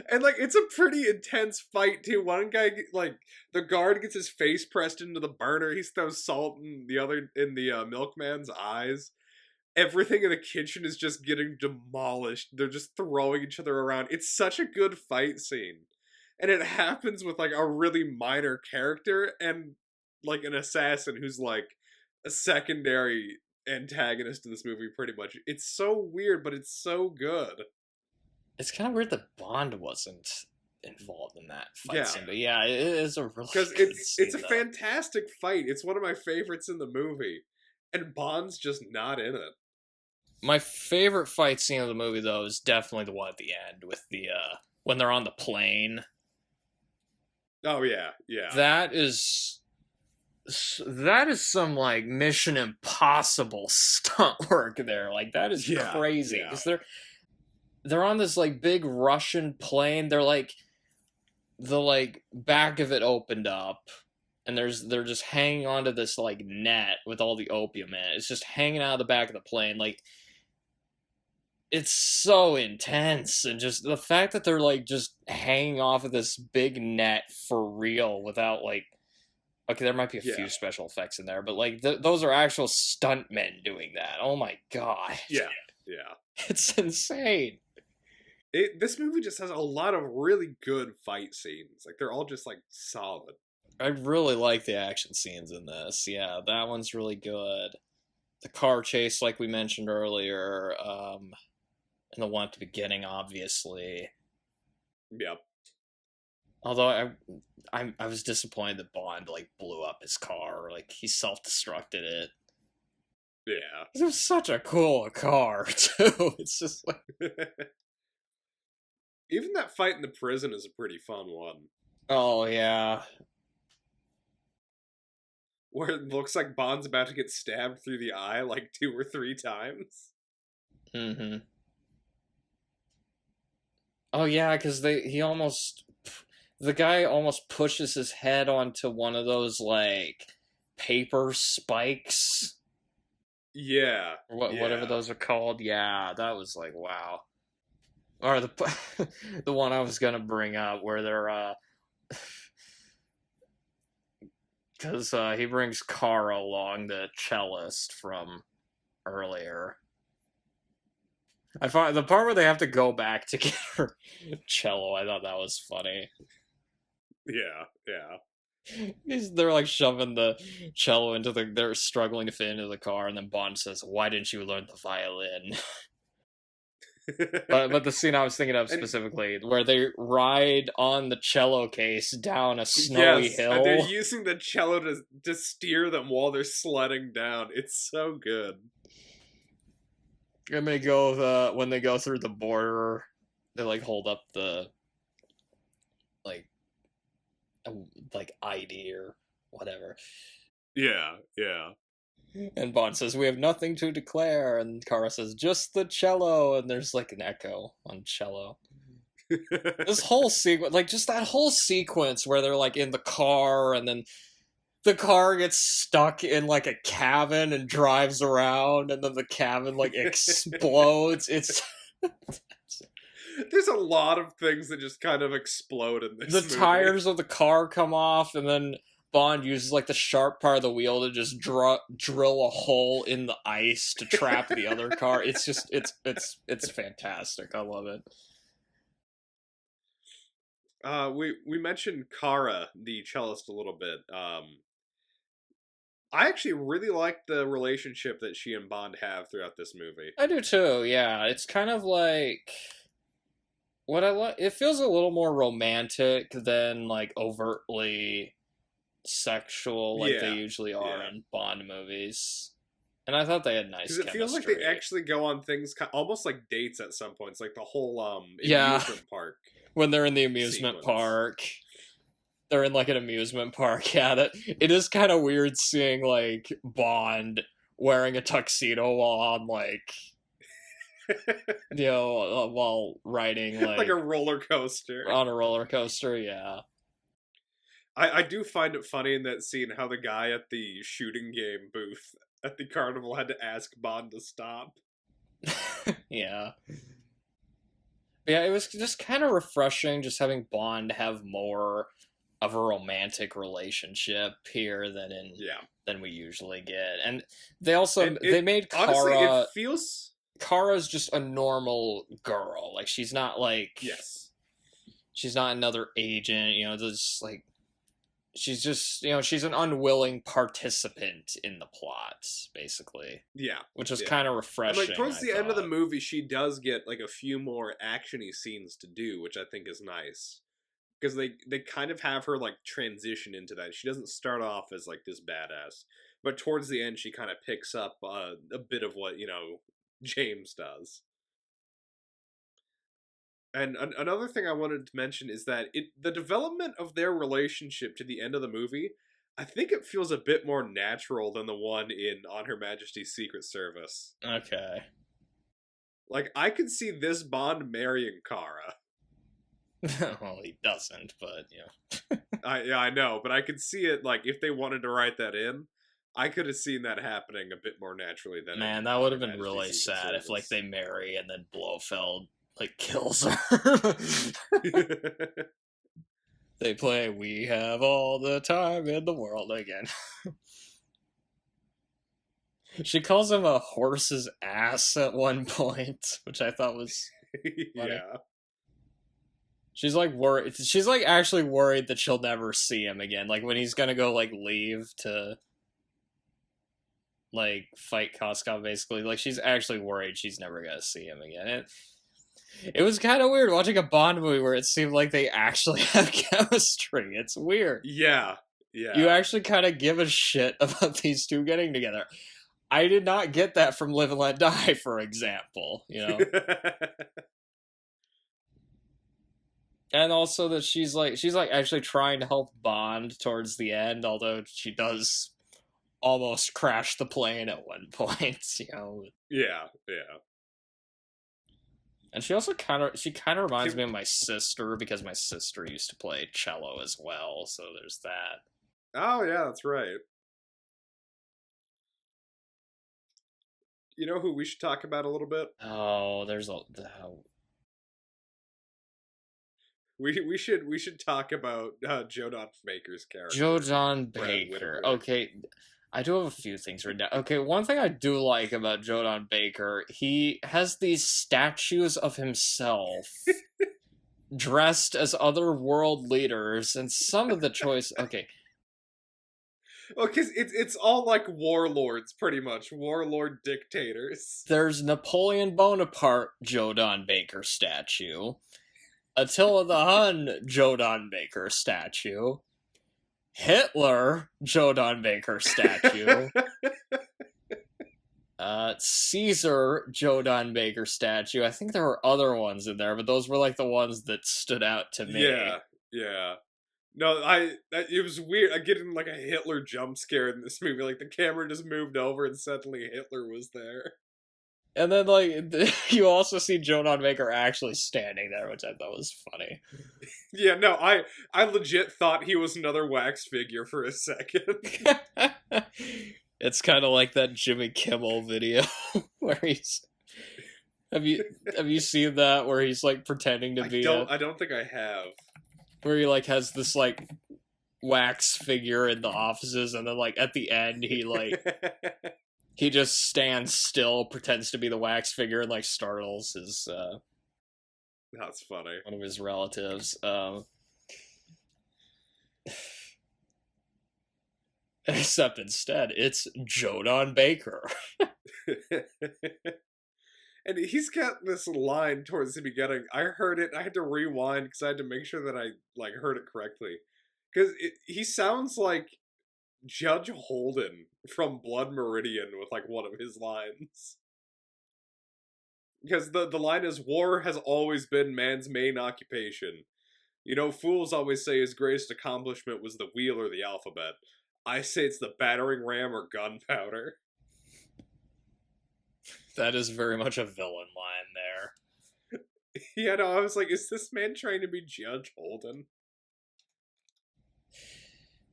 And like it's a pretty intense fight too. One guy, like the guard, gets his face pressed into the burner. He throws salt in the milkman's eyes. Everything in the kitchen is just getting demolished. They're just throwing each other around. It's such a good fight scene, and it happens with like a really minor character and like an assassin who's like a secondary antagonist in this movie. Pretty much, it's so weird, but it's so good. It's kind of weird that Bond wasn't involved in that fight scene, but yeah, it is a really good scene, it's a fantastic fight. It's one of my favorites in the movie, and Bond's just not in it. My favorite fight scene of the movie, though, is definitely the one at the end with the when they're on the plane. Oh yeah. That is some like Mission Impossible stunt work there. Like that is crazy because they're on this like big Russian plane. They're like the like back of it opened up, and they're just hanging onto this like net with all the opium in it. It's just hanging out of the back of the plane. Like it's so intense, and just the fact that they're like just hanging off of this big net for real without like, okay, there might be a few special effects in there, but like those are actual stuntmen doing that. Oh my god. Yeah. It's insane. This movie just has a lot of really good fight scenes. Like, they're all just, like, solid. I really like the action scenes in this. Yeah, that one's really good. The car chase, like we mentioned earlier, and the one at the beginning, obviously. Yep. Although I was disappointed that Bond like blew up his car, like he self-destructed it. Yeah. It was such a cool car too. It's just like Even that fight in the prison is a pretty fun one. oh yeah. Where it looks like Bond's about to get stabbed through the eye like 2 or 3 times. Mm-hmm. Oh yeah, because the guy almost pushes his head onto one of those like paper spikes. Yeah. Whatever those are called. Yeah, that was like wow. Or the the one I was gonna bring up where they're because he brings Kara along, the cellist from earlier. I find the part where they have to go back to get her cello. I thought that was funny. Yeah. They're like shoving the cello into the. They're struggling to fit into the car, and then Bond says, "Why didn't you learn the violin?" but the scene I was thinking of specifically, where they ride on the cello case down a snowy hill. And they're using the cello to steer them while they're sledding down. It's so good. And they when they go through the border, they like hold up the like ID or whatever. Yeah. And Bond says, "We have nothing to declare," and Kara says, "Just the cello," and there's like an echo on cello. This whole sequence, like just that whole sequence where they're like in the car, and then the car gets stuck in like a cabin and drives around, and then the cabin like explodes. It's there's a lot of things that just kind of explode in this movie. Tires of the car come off, and then Bond uses like the sharp part of the wheel to just drill a hole in the ice to trap the other car. It's just it's fantastic. I love it. We mentioned Kara, the cellist, a little bit. I actually really like the relationship that she and Bond have throughout this movie. I do too. Yeah, it's kind of like what I like. It feels a little more romantic than like overtly sexual, like they usually are in Bond movies. And I thought they had nice chemistry. Because it feels like they actually go on things almost like dates at some points, like the whole amusement park. When they're in the amusement park. They're in like an amusement park. Yeah, it is kind of weird seeing like Bond wearing a tuxedo while on like while riding like a roller coaster. On a roller coaster, yeah. I do find it funny in that scene how the guy at the shooting game booth at the carnival had to ask Bond to stop. Yeah. Yeah, it was just kind of refreshing just having Bond have more of a romantic relationship here than we usually get. And they made Kara, honestly, it feels Kara's just a normal girl. Like she's not like she's not another agent, just like she's just, she's an unwilling participant in the plot, basically. Yeah. Which was kind of refreshing. And like towards the end of the movie, she does get like a few more actiony scenes to do, which I think is nice. Because they kind of have her like transition into that. She doesn't start off as like this badass, but towards the end she kind of picks up a bit of what, James does. And another thing I wanted to mention is that the development of their relationship to the end of the movie, I think it feels a bit more natural than the one in On Her Majesty's Secret Service. Okay. Like, I could see this Bond marrying Kara. Well, he doesn't, but, I know, but I could see it, like, if they wanted to write that in, I could have seen that happening a bit more naturally than... Man, that would have been really sad if, like, they marry and then Blofeld like kills her. They play "We Have All the Time in the World" again. She calls him a horse's ass at one point, which I thought was funny. Yeah. She's like worried. She's like actually worried that she'll never see him again. Like when he's gonna go like leave to like fight Koskov, basically. Like she's actually worried she's never gonna see him again. It was kind of weird watching a Bond movie where it seemed like they actually have chemistry. It's weird. Yeah, yeah. You actually kind of give a shit about these two getting together. I did not get that from Live and Let Die, for example. You know. And also that she's like actually trying to help Bond towards the end, although she does almost crash the plane at one point, you know. Yeah, yeah. And she also kind of reminds me of my sister because my sister used to play cello as well, so there's that. Oh yeah, that's right. You know who we should talk about a little bit? Oh, there's a We should talk about Joe Don Baker's character. Joe Don Baker. Okay, I do have a few things written down. Okay, one thing I do like about Joe Don Baker, he has these statues of himself dressed as other world leaders, and some of the choice. Okay. Oh, because it's all like warlords, pretty much. Warlord dictators. There's Napoleon Bonaparte Joe Don Baker statue. Attila the Hun Joe Don Baker statue. Hitler Joe Don Baker statue. Caesar Joe Don Baker statue. I think there were other ones in there, but those were like the ones that stood out to me. Yeah, yeah. No, it was weird. I get in like a Hitler jump scare in this movie. Like the camera just moved over and suddenly Hitler was there. And then, like, you also see Joe Don Baker actually standing there, which I thought was funny. Yeah, no, I legit thought he was another wax figure for a second. It's kind of like that Jimmy Kimmel video where he's. Have you seen that where he's like pretending to be? I don't think I have. Where he like has this like wax figure in the offices, and then like at the end he like. He just stands still, pretends to be the wax figure, and like startles his. That's funny. One of his relatives. Except instead, it's Joe Don Baker. And he's got this line towards the beginning. I heard it. I had to rewind because I had to make sure that I like heard it correctly. Because he sounds like Judge Holden from Blood Meridian with like one of his lines. Because the line is, war has always been man's main occupation. You know, fools always say his greatest accomplishment was the wheel or the alphabet. I say it's the battering ram or gunpowder. That is very much a villain line there. Yeah, no, I was like, is this man trying to be Judge Holden?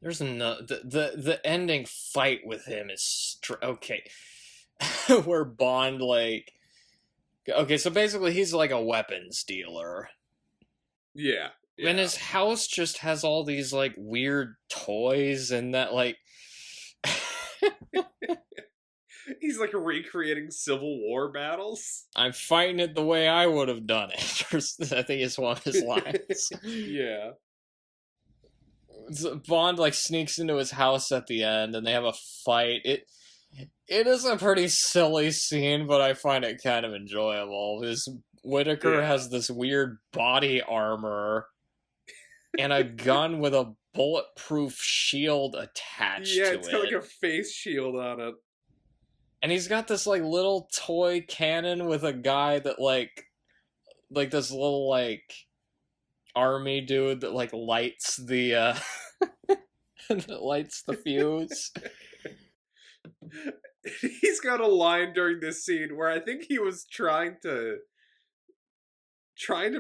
There's no the ending fight with him is okay. Where Bond like okay, so basically he's like a weapons dealer. Yeah. And his house just has all these like weird toys and that like he's like recreating Civil War battles. I'm fighting it the way I would have done it. I think it's one of his lines. Yeah. Bond like sneaks into his house at the end and they have a fight. It is a pretty silly scene, but I find it kind of enjoyable. Whitaker has this weird body armor and a gun with a bulletproof shield attached to it. Yeah, it's got like a face shield on it. And he's got this like little toy cannon with a guy that like this little like army dude that like lights the that lights the fuse. He's got a line during this scene where I think he was trying to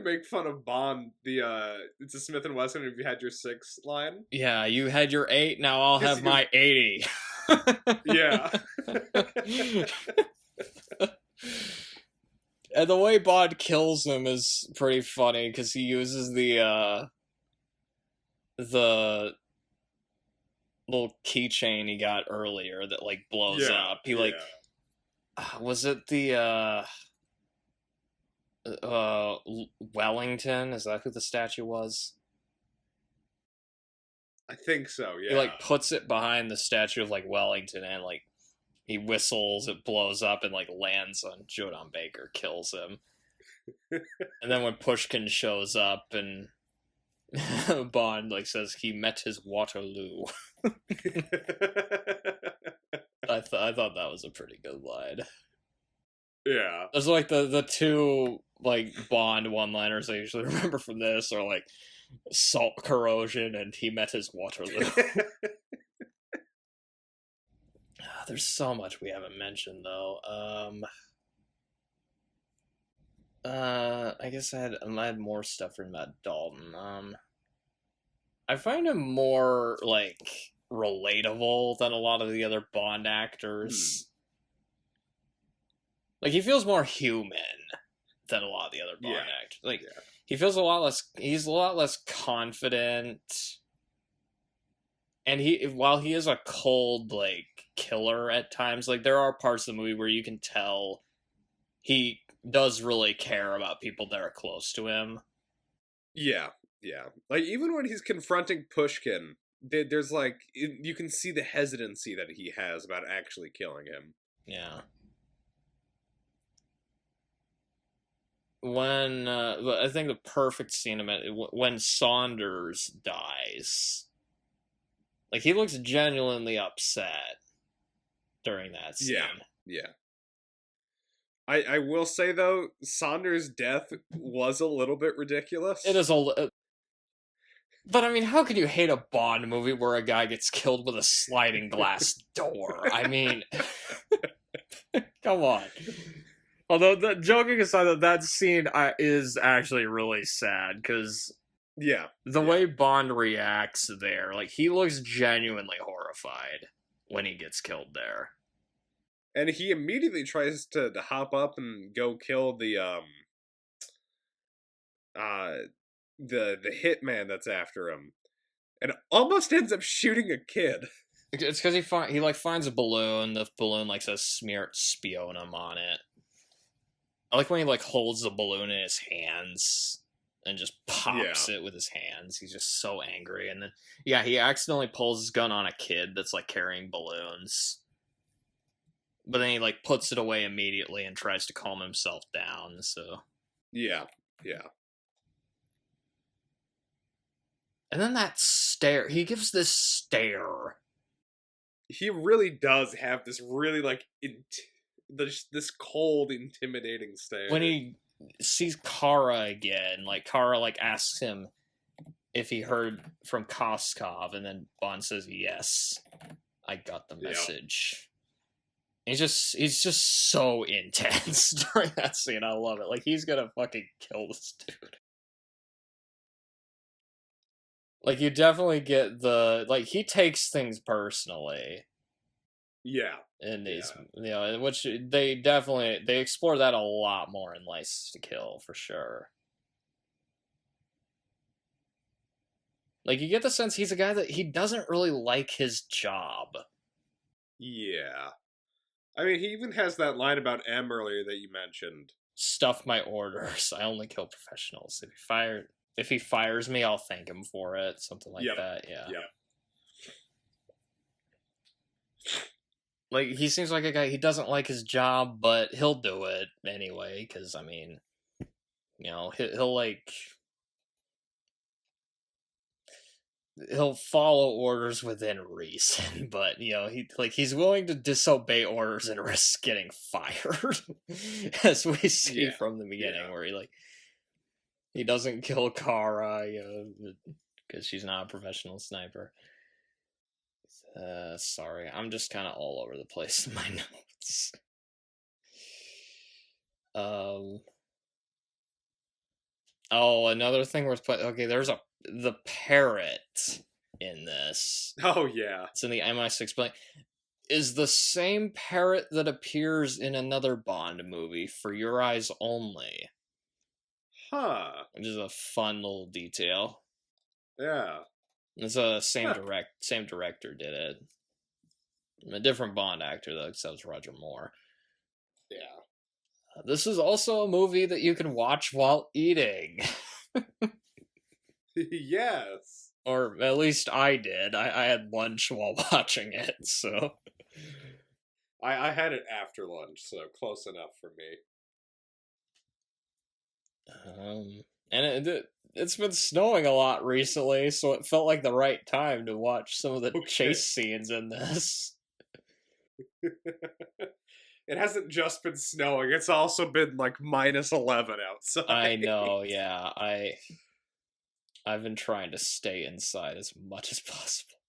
make fun of Bond. It's a Smith and Wesson. If you had your 6 line, yeah, you had your 8. Now I'll have my 80. Yeah. And the way Bond kills him is pretty funny because he uses the little keychain he got earlier that like blows up. He like was it the Wellington, is that who the statue was? I think so, He, yeah. like, puts it behind the statue of, like, Wellington, and, like, he whistles, it blows up, and, like, lands on Jodan Baker, kills him. And then when Pushkin shows up, and Bond, like, says he met his Waterloo. I thought that was a pretty good line. Yeah. There's, like, the two, like, Bond one-liners I usually remember from this are, like, salt corrosion and he met his Waterloo. There's so much we haven't mentioned, though. I guess I had more stuff from Matt Dalton. I find him more, like, relatable than a lot of the other Bond actors. Like, he feels more human than a lot of the other Bond actors. Like, he feels he's a lot less confident. And while he is a cold, like, killer at times, like, there are parts of the movie where you can tell he does really care about people that are close to him. Yeah. Like, even when he's confronting Pushkin, there's, like, you can see the hesitancy that he has about actually killing him. Yeah. When, I think the perfect scene of it, when Saunders dies. Like, he looks genuinely upset during that scene. Yeah. I will say, though, Saunders' death was a little bit ridiculous. It is but, I mean, how could you hate a Bond movie where a guy gets killed with a sliding glass door? I mean, come on. Although, joking aside, that scene is actually really sad, because the way Bond reacts there, like, he looks genuinely horrified when he gets killed there. And he immediately tries to hop up and go kill the hitman that's after him, and almost ends up shooting a kid. It's because he like finds a balloon. The balloon, like, says "Smear Spionum" on it. I like when he, like, holds the balloon in his hands and just pops it with his hands. He's just so angry, and then he accidentally pulls his gun on a kid that's, like, carrying balloons. But then he, like, puts it away immediately and tries to calm himself down, so... Yeah. And then that stare. He gives this stare. He really does have this really, like, this cold, intimidating stare. When he sees Kara again, like, Kara, like, asks him if he heard from Koskov, and then Bond says, "Yes, I got the message." He's just so intense during that scene. I love it. Like, he's gonna fucking kill this dude. Like, you definitely get like, he takes things personally. Yeah. In these, which they explore that a lot more in License to Kill, for sure. Like, you get the sense he's a guy that he doesn't really like his job. Yeah. I mean, he even has that line about M earlier that you mentioned. Stuff my orders. I only kill professionals. If he fires me, I'll thank him for it. Something like that. Yeah. Like, he seems like a guy, he doesn't like his job, but he'll do it anyway, because, I mean, he'll like... He'll follow orders within reason, but, he's willing to disobey orders and risk getting fired, as we see from the beginning, where he doesn't kill Kara, because she's not a professional sniper. Sorry, I'm just kind of all over the place in my notes. Another thing worth putting. Okay, there's the parrot in this. Oh yeah, it's in the MI6 plane. Is the same parrot that appears in another Bond movie, For Your Eyes Only. Huh. Which is a fun little detail. Yeah. It's a same director did it. A different Bond actor though, because that was Roger Moore. Yeah. This is also a movie that you can watch while eating. Yes. Or at least I did. I had lunch while watching it, so. I had it after lunch, so close enough for me. And it's been snowing a lot recently, so it felt like the right time to watch some of the Okay. chase scenes in this. It hasn't just been snowing, it's also been like -11 outside. I know, yeah. I've been trying to stay inside as much as possible.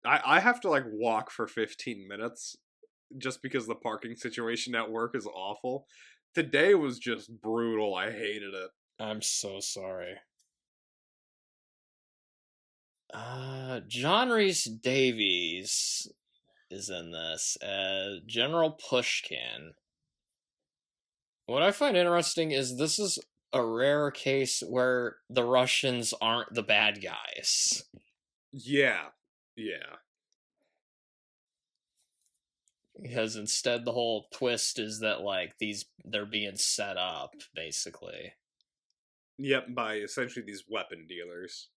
I have to like walk for 15 minutes just because the parking situation at work is awful. Today was just brutal. I hated it. I'm so sorry. John Rhys Davies is in this as General Pushkin. What I find interesting is this is a rare case where the Russians aren't the bad guys. Yeah. Yeah. Because instead the whole twist is that like they're being set up, basically. Yep, by essentially these weapon dealers.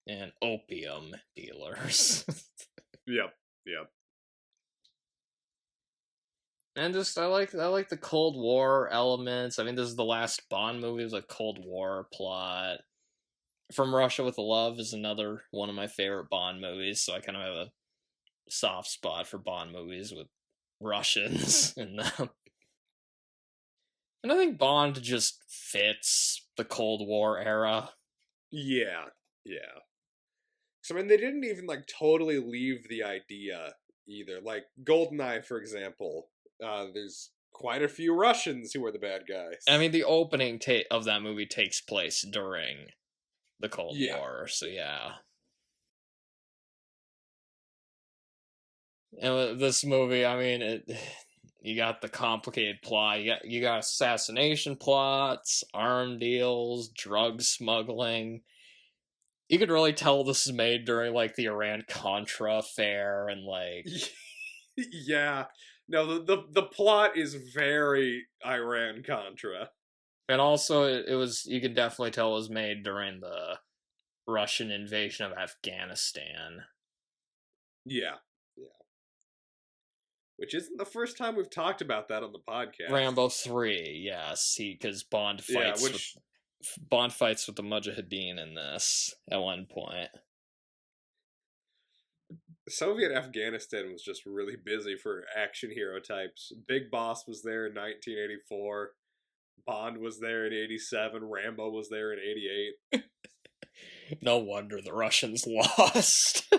And opium dealers. Yep. Yep. And just I like the Cold War elements. I mean, this is the last Bond movie with a Cold War plot. From Russia with Love is another one of my favorite Bond movies, so I kind of have a soft spot for Bond movies with Russians in them. And I think Bond just fits the Cold War era. Yeah. Yeah. So I mean, they didn't even like totally leave the idea either. Like Goldeneye, for example, there's quite a few Russians who are the bad guys. I mean, the opening of that movie takes place during the Cold War, so yeah. And with this movie, I mean, you got the complicated plot. You got assassination plots, arm deals, drug smuggling. You could really tell this is made during like the Iran-Contra affair and like. Yeah, no, the plot is very Iran-Contra. And also, it was, you could definitely tell it was made during the Russian invasion of Afghanistan. Yeah. Which isn't the first time we've talked about that on the podcast. Rambo 3, yes, because Bond fights Bond fights with the Mujahideen in this at one point. Soviet Afghanistan was just really busy for action hero types. Big Boss was there in 1984. Bond was there in 87. Rambo was there in 88. No wonder the Russians lost.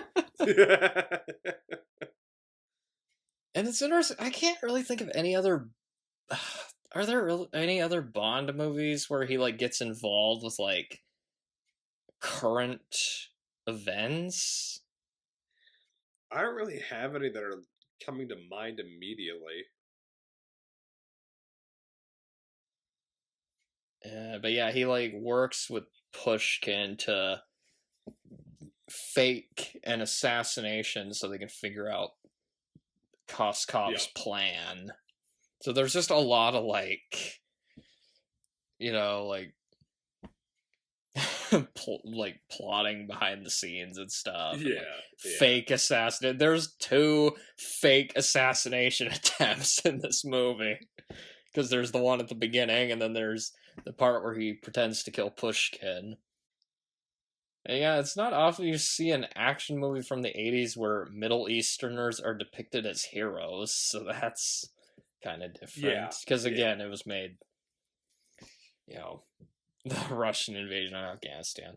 And it's interesting. I can't really think of any other. Are there any other Bond movies where he like gets involved with like current events? I don't really have any that are coming to mind immediately. But yeah, he like works with Pushkin to fake an assassination so they can figure out Koskov's plan. So there's just a lot of like, like like plotting behind the scenes and stuff. Yeah, and, fake assassination. There's 2 fake assassination attempts in this movie. Because there's the one at the beginning, and then there's the part where he pretends to kill Pushkin. And yeah, it's not often you see an action movie from the 80s where Middle Easterners are depicted as heroes, so that's kind of different. Because again, it was made, the Russian invasion of Afghanistan.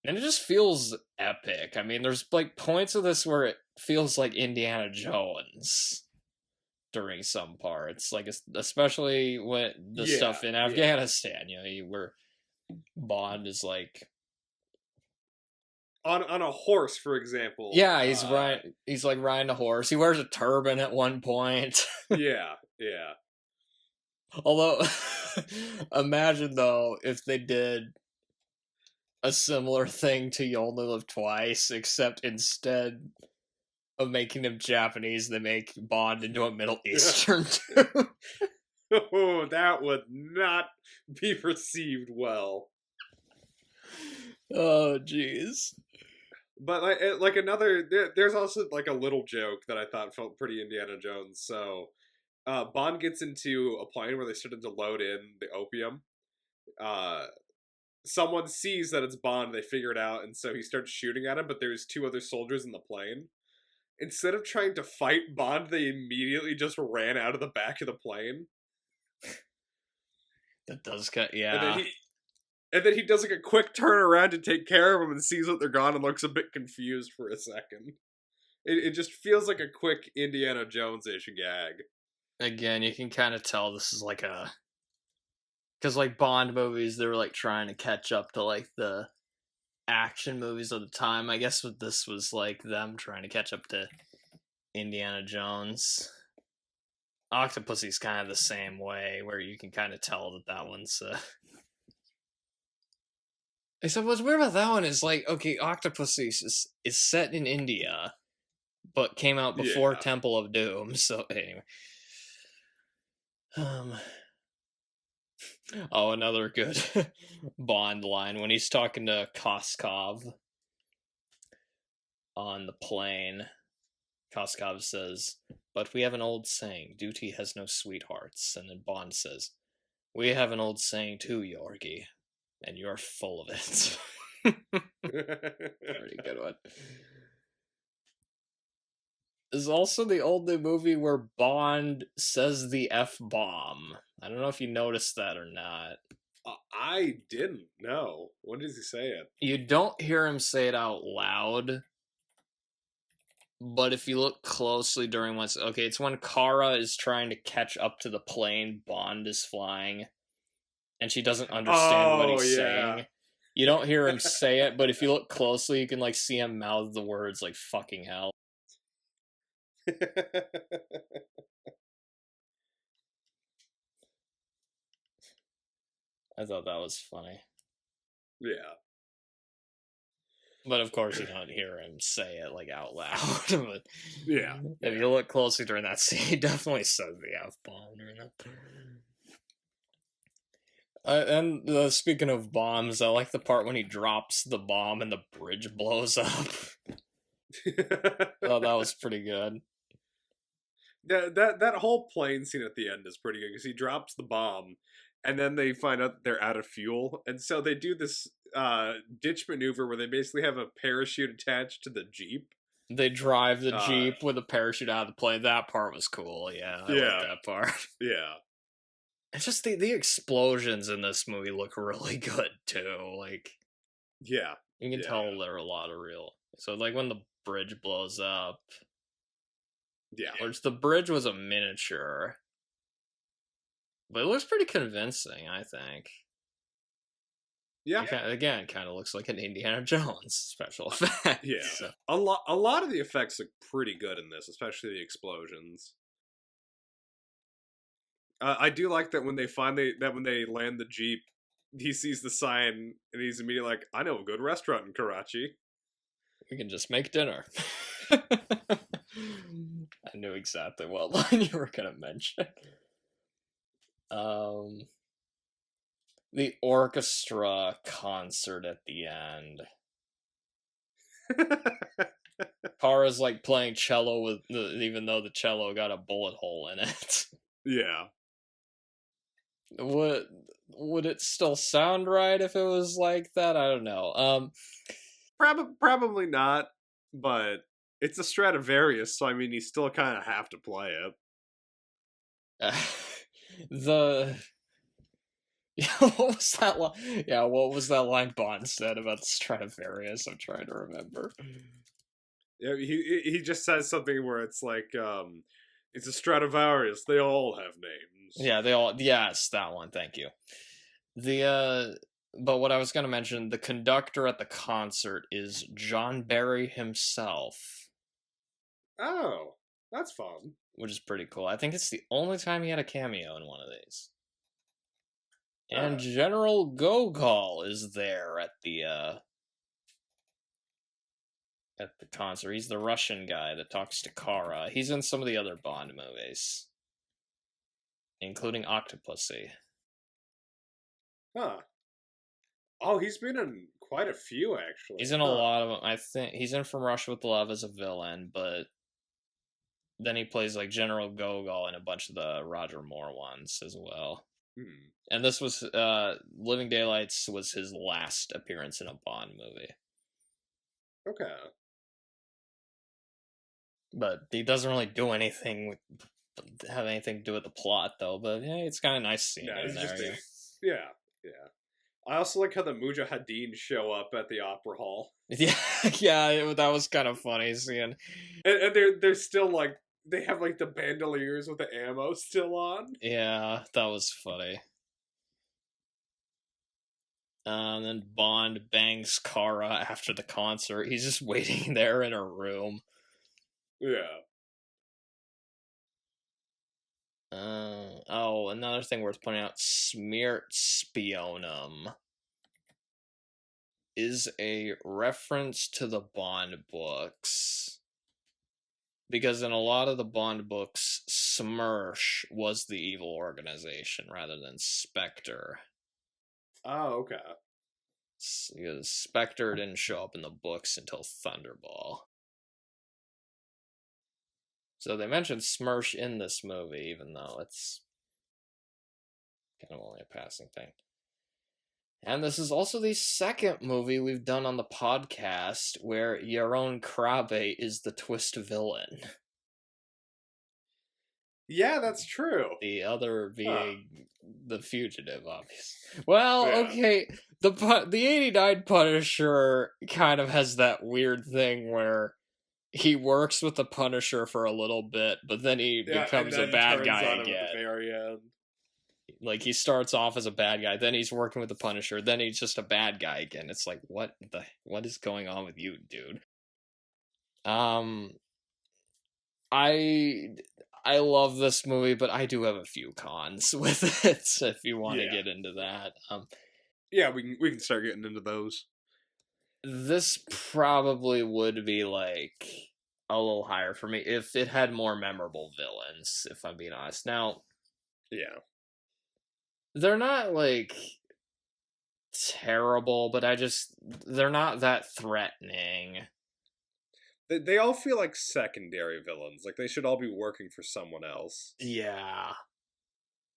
And it just feels epic. I mean, there's like points of this where it feels like Indiana Jones during some parts, like especially when the stuff in Afghanistan, where Bond is like on a horse, for example. Yeah, he's like riding a horse. He wears a turban at one point. Yeah. Although, imagine though if they did a similar thing to You Only Live Twice, except instead of making him Japanese, they make Bond into a Middle Eastern dude. Oh, that would not be received well. Oh, jeez. But there's also like a little joke that I thought felt pretty Indiana Jones. So, Bond gets into a plane where they started to load in the opium. Someone sees that it's Bond, they figure it out, and so he starts shooting at him, but there's two other soldiers in the plane. Instead of trying to fight Bond, they immediately just ran out of the back of the plane. That does cut, yeah. And then he does like a quick turn around to take care of them and sees that they're gone and looks a bit confused for a second. It just feels like a quick Indiana Jones-ish gag. Again, you can kind of tell this is like a... Because, like, Bond movies, they were, like, trying to catch up to, like, the action movies of the time. I guess this was, like, them trying to catch up to Indiana Jones. Octopussy's kind of the same way, where you can kind of tell that one's... Except what's weird about that one is, like, okay, Octopussy is set in India, but came out before Temple of Doom, so anyway. Oh, another good Bond line when he's talking to Koskov on the plane. Koskov says, "But we have an old saying, duty has no sweethearts." And then Bond says, "We have an old saying too, Yorgi, and you're full of it." Pretty good one. This is also the only movie where Bond says the F-bomb. I don't know if you noticed that or not. I didn't know. When does he say it? You don't hear him say it out loud, but if you look closely during once, okay, it's when Kara is trying to catch up to the plane Bond is flying, and she doesn't understand what he's saying. You don't hear him say it, but if you look closely, you can like see him mouth the words like "fucking hell." I thought that was funny. Yeah. But of course you don't hear him say it like out loud. But yeah. If you look closely during that scene, he definitely says the F-bomb during that. And speaking of bombs, I like the part when he drops the bomb and the bridge blows up. Oh, that was pretty good. That whole plane scene at the end is pretty good because he drops the bomb and then they find out they're out of fuel, and so they do this ditch maneuver where they basically have a parachute attached to the Jeep. They drive the Jeep with a parachute out of the plane. That part was cool. Yeah, I like that part. Yeah. It's just the explosions in this movie look really good too. Like, yeah, you can tell there are a lot of real. So like when the bridge blows up, which the bridge was a miniature, but it looks pretty convincing, I think. Yeah. Again, kind of looks like an Indiana Jones special effect. Yeah. So. A lot of the effects look pretty good in this, especially the explosions. I do like that when they land the Jeep, he sees the sign and he's immediately like, "I know a good restaurant in Karachi. We can just make dinner." I knew exactly what line you were gonna mention. The orchestra concert at the end. Kara's like playing cello even though the cello got a bullet hole in it. Yeah. Would it still sound right if it was like that? I don't know. Probably not, but it's a Stradivarius, so I mean, you still kind of have to play it. What was that line? Yeah, what was that line Bond said about the Stradivarius? I'm trying to remember. Yeah, he just says something where it's like, it's a Stradivarius. They all have names. Yeah, they all. Yes, that one. Thank you. But what I was going to mention, the conductor at the concert is John Barry himself. Oh, that's fun. Which is pretty cool. I think it's the only time he had a cameo in one of these. And General Gogol is there at the at the concert. He's the Russian guy that talks to Kara. He's in some of the other Bond movies, including Octopussy. Huh. Oh, he's been in quite a few, actually. He's in a lot of them. I think he's in From Russia with Love as a villain, but then he plays like General Gogol in a bunch of the Roger Moore ones as well. Hmm. And this was Living Daylights was his last appearance in a Bond movie. Okay. But he doesn't really do anything have anything to do with the plot, though. But yeah, it's kind of nice seeing him there. Yeah. I also like how the Mujahideen show up at the opera hall. Yeah, that was kind of funny seeing. And they're still like, they have like the bandoliers with the ammo still on. Yeah, that was funny. And then Bond bangs Kara after the concert. He's just waiting there in her room. Yeah. Another thing worth pointing out, Smeart Spionum is a reference to the Bond books. Because in a lot of the Bond books, Smersh was the evil organization rather than Spectre. Oh, okay. Because Spectre didn't show up in the books until Thunderball. So they mentioned Smersh in this movie, even though it's kind of only a passing thing. And this is also the second movie we've done on the podcast where Yaron Krabe is the twist villain. Yeah, that's true. The other being the fugitive, obviously. Well, okay, the 89 Punisher kind of has that weird thing where he works with the Punisher for a little bit, but then he becomes a bad guy again. At the very end. Like, he starts off as a bad guy, then he's working with the Punisher, then he's just a bad guy again. It's like, what is going on with you, dude? I love this movie, but I do have a few cons with it, if you want to get into that. Yeah, we can start getting into those. This probably would be, like, a little higher for me if it had more memorable villains, if I'm being honest. Now, yeah. They're not, like, terrible, but they're not that threatening. They all feel like secondary villains. Like, they should all be working for someone else. Yeah.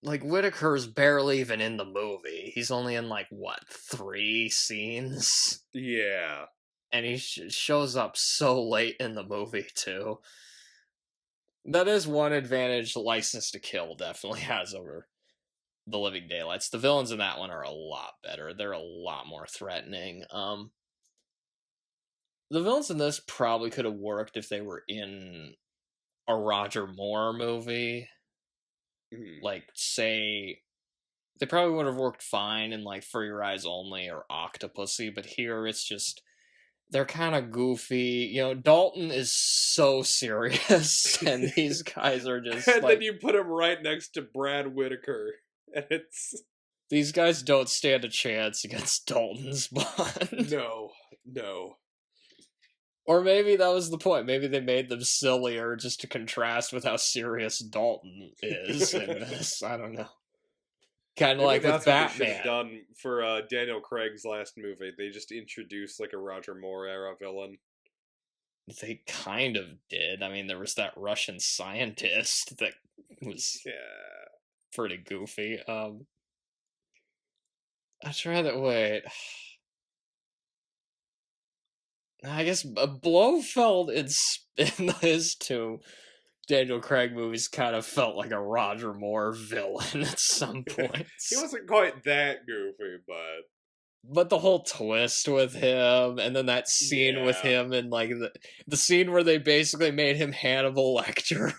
Like, Whitaker's barely even in the movie. He's only in, like, 3 scenes? Yeah. And he shows up so late in the movie, too. That is one advantage License to Kill definitely has over the Living Daylights. The villains in that one are a lot better. They're a lot more threatening. The villains in this probably could have worked if they were in a Roger Moore movie. Mm-hmm. Like, say, they probably would have worked fine in, like, For Your Eyes Only or Octopussy, but here it's just, they're kind of goofy. You know, Dalton is so serious, and these guys are just and then you put him right next to Brad Whitaker, and it's... These guys don't stand a chance against Dalton's Bond. No. Or maybe that was the point. Maybe they made them sillier just to contrast with how serious Dalton is in this. I don't know. Kind of like with Batman. What done for Daniel Craig's last movie. They just introduced like a Roger Moore era villain. They kind of did. I mean, there was that Russian scientist that was pretty goofy. I tried that. Wait. I guess Blofeld in his two Daniel Craig movies kind of felt like a Roger Moore villain at some points. He wasn't quite that goofy, but the whole twist with him, and then that scene with him, and like the scene where they basically made him Hannibal Lecter.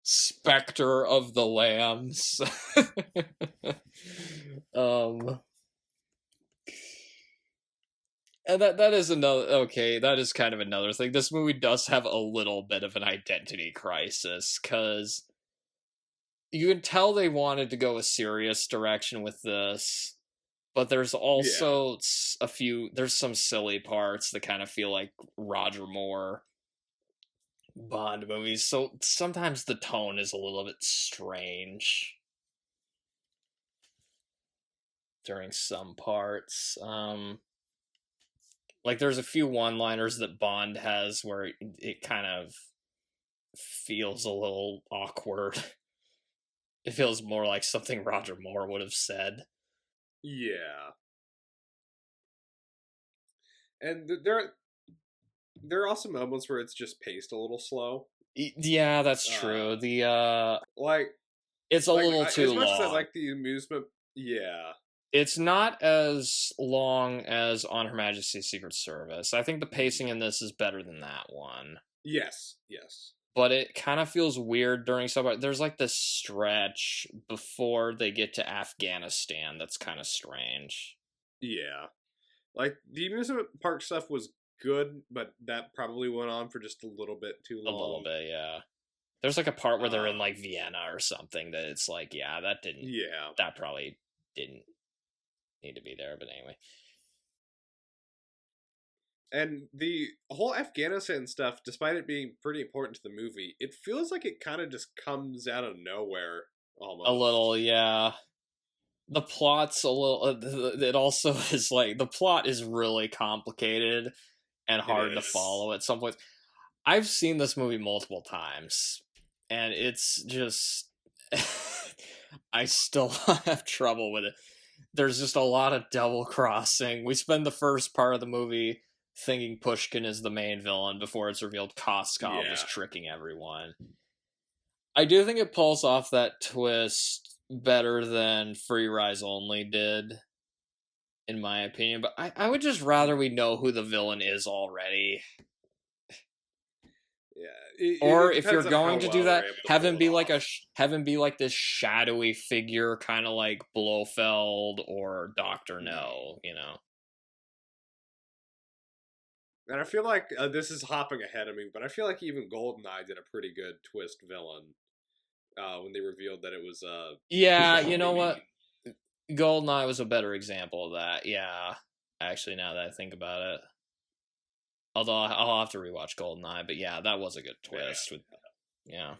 Spectre of the Lambs. And that is that is kind of another thing. This movie does have a little bit of an identity crisis, because you can tell they wanted to go a serious direction with this, But there's Yeah. also there's some silly parts that kind of feel like Roger Moore Bond movies. So sometimes the tone is a little bit strange during some parts. Like there's a few one-liners that Bond has where it kind of feels a little awkward. It feels more like something Roger Moore would have said. Yeah. And there are also moments where it's just paced a little slow. Yeah, that's true. Like It's a little too as much as I long. like the amusement, yeah. It's not as long as On Her Majesty's Secret Service. I think the pacing in this is better than that one. Yes, yes. But it kind of feels weird during some. There's like this stretch before they get to Afghanistan that's kind of strange. Yeah. Like the amusement park stuff was good, but that probably went on for just a little bit too A long. little bit, yeah. There's like a part where they're in like Vienna or something that it's like, yeah, that probably didn't need to be there, but anyway. And the whole Afghanistan stuff, despite it being pretty important to the movie, it feels like it kind of just comes out of nowhere almost. A little, yeah. The plot's a little. It also is like the plot is really complicated and hard to follow at some points. I've seen this movie multiple times, and it's just. I still have trouble with it. There's just a lot of double crossing. We spend the first part of the movie thinking Pushkin is the main villain before it's revealed Koskov was tricking everyone. I do think it pulls off that twist better than Free Rise Only did, in my opinion. But I would just rather we know who the villain is already. Yeah. Or if you're going to do that, have him be like this shadowy figure, kind of like Blofeld or Dr. No, you know. And I feel like this is hopping ahead of me, but I feel like even GoldenEye did a pretty good twist villain when they revealed that it was. Yeah, you know what? GoldenEye was a better example of that. Yeah, actually, now that I think about it. Although I'll have to rewatch GoldenEye, but yeah, that was a good twist. Yeah.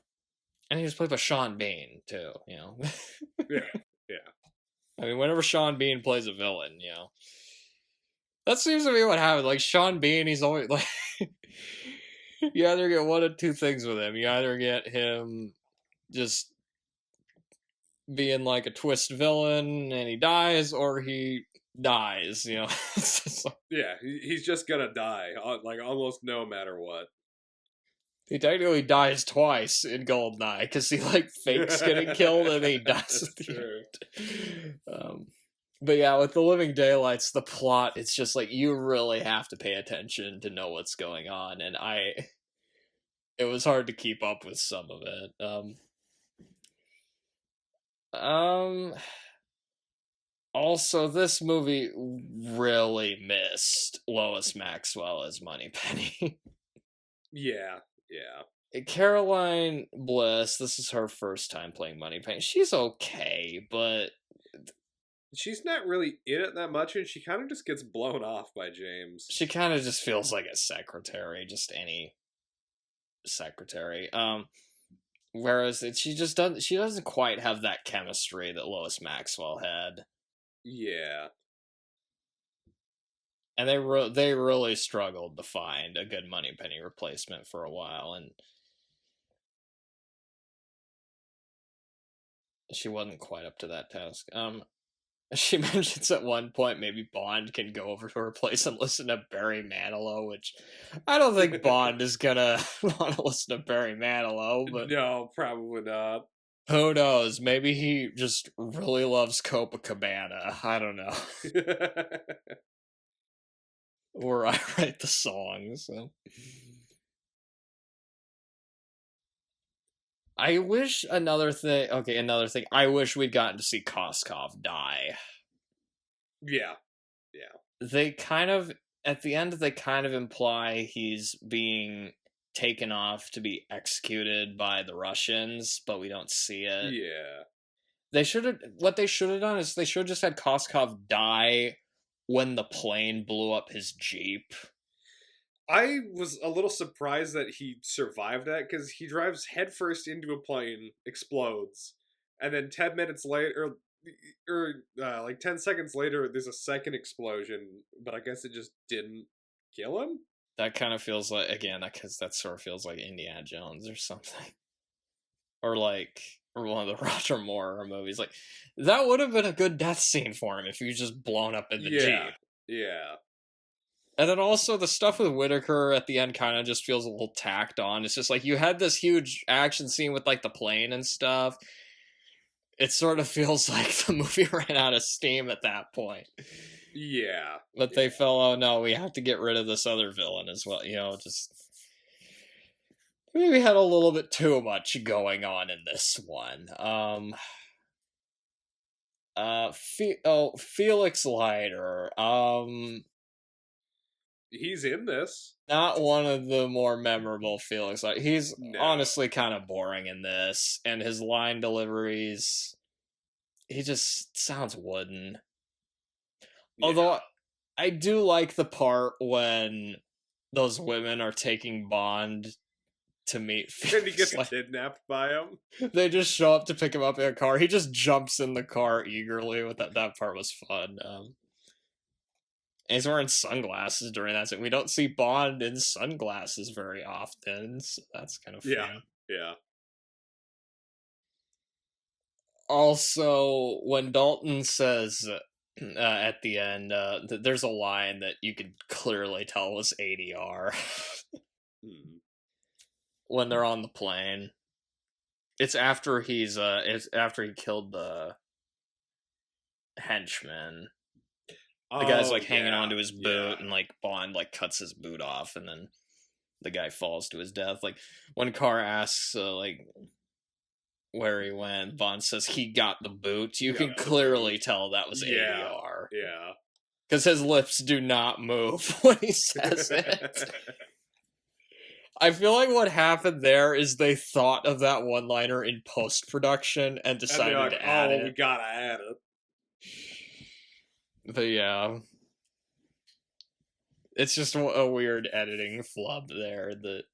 And he was played by Sean Bean, too, you know. Yeah. I mean, whenever Sean Bean plays a villain, you know. That seems to be what happened. Like, Sean Bean, he's always, like... you either get one of two things with him. You either get him just being, like, a twist villain and he dies, or he dies, you know. Yeah, he's just gonna die, like, almost no matter what. He technically dies twice in GoldenEye because he like fakes getting killed and then he dies at the end. But yeah, with the Living Daylights, the plot, it's just like you really have to pay attention to know what's going on, and it was hard to keep up with some of it. Also, this movie really missed Lois Maxwell as Moneypenny. Yeah. Caroline Bliss, this is her first time playing Moneypenny. She's okay, but she's not really in it that much, and she kind of just gets blown off by James. She kind of just feels like a secretary, just any secretary. Whereas she doesn't quite have that chemistry that Lois Maxwell had. Yeah. And they really struggled to find a good Moneypenny replacement for a while, and she wasn't quite up to that task. She mentions at one point maybe Bond can go over to her place and listen to Barry Manilow, which I don't think Bond is gonna want to listen to Barry Manilow, but no, probably not. Who knows? Maybe he just really loves Copacabana. I don't know. Or I write the songs. So. I wish another thing. I wish we'd gotten to see Koskov die. Yeah. They kind of at the end. They kind of imply he's being taken off to be executed by the Russians, but we don't see it. Yeah. What they should have done is they should have just had Koskov die when the plane blew up his Jeep. I was a little surprised that he survived that, because he drives headfirst into a plane, explodes, and then 10 minutes later, like 10 seconds later, there's a second explosion, but I guess it just didn't kill him? That kind of feels like, again, because that sort of feels like Indiana Jones or something. Or one of the Roger Moore movies. Like, that would have been a good death scene for him if he was just blown up in the Jeep. Yeah. And then also the stuff with Whitaker at the end kind of just feels a little tacked on. It's just like you had this huge action scene with like the plane and stuff. It sort of feels like the movie ran out of steam at that point. Yeah. But they felt, oh no, we have to get rid of this other villain as well. Just maybe had a little bit too much going on in this one. Felix Leiter. He's in this. Not one of the more memorable Felix. He's honestly kind of boring in this, and his line deliveries, he just sounds wooden. Yeah. Although I do like the part when those women are taking Bond to meet Felix. And he gets kidnapped by him. They just show up to pick him up in a car. He just jumps in the car eagerly. With that part was fun. And he's wearing sunglasses during that. So we don't see Bond in sunglasses very often. So that's kind of fun. Yeah. Also, when Dalton says at the end, there's a line that you could clearly tell was ADR. When they're on the plane. It's after he killed the henchman. The guy's hanging onto his boot, and Bond cuts his boot off, and then the guy falls to his death. When Carr asks where he went, Bond says he got the boot. You can clearly tell that was ADR. Yeah. Because his lips do not move when he says it. I feel like what happened there is they thought of that one-liner in post-production and decided to add it. We gotta add it. But yeah, it's just a weird editing flub there that,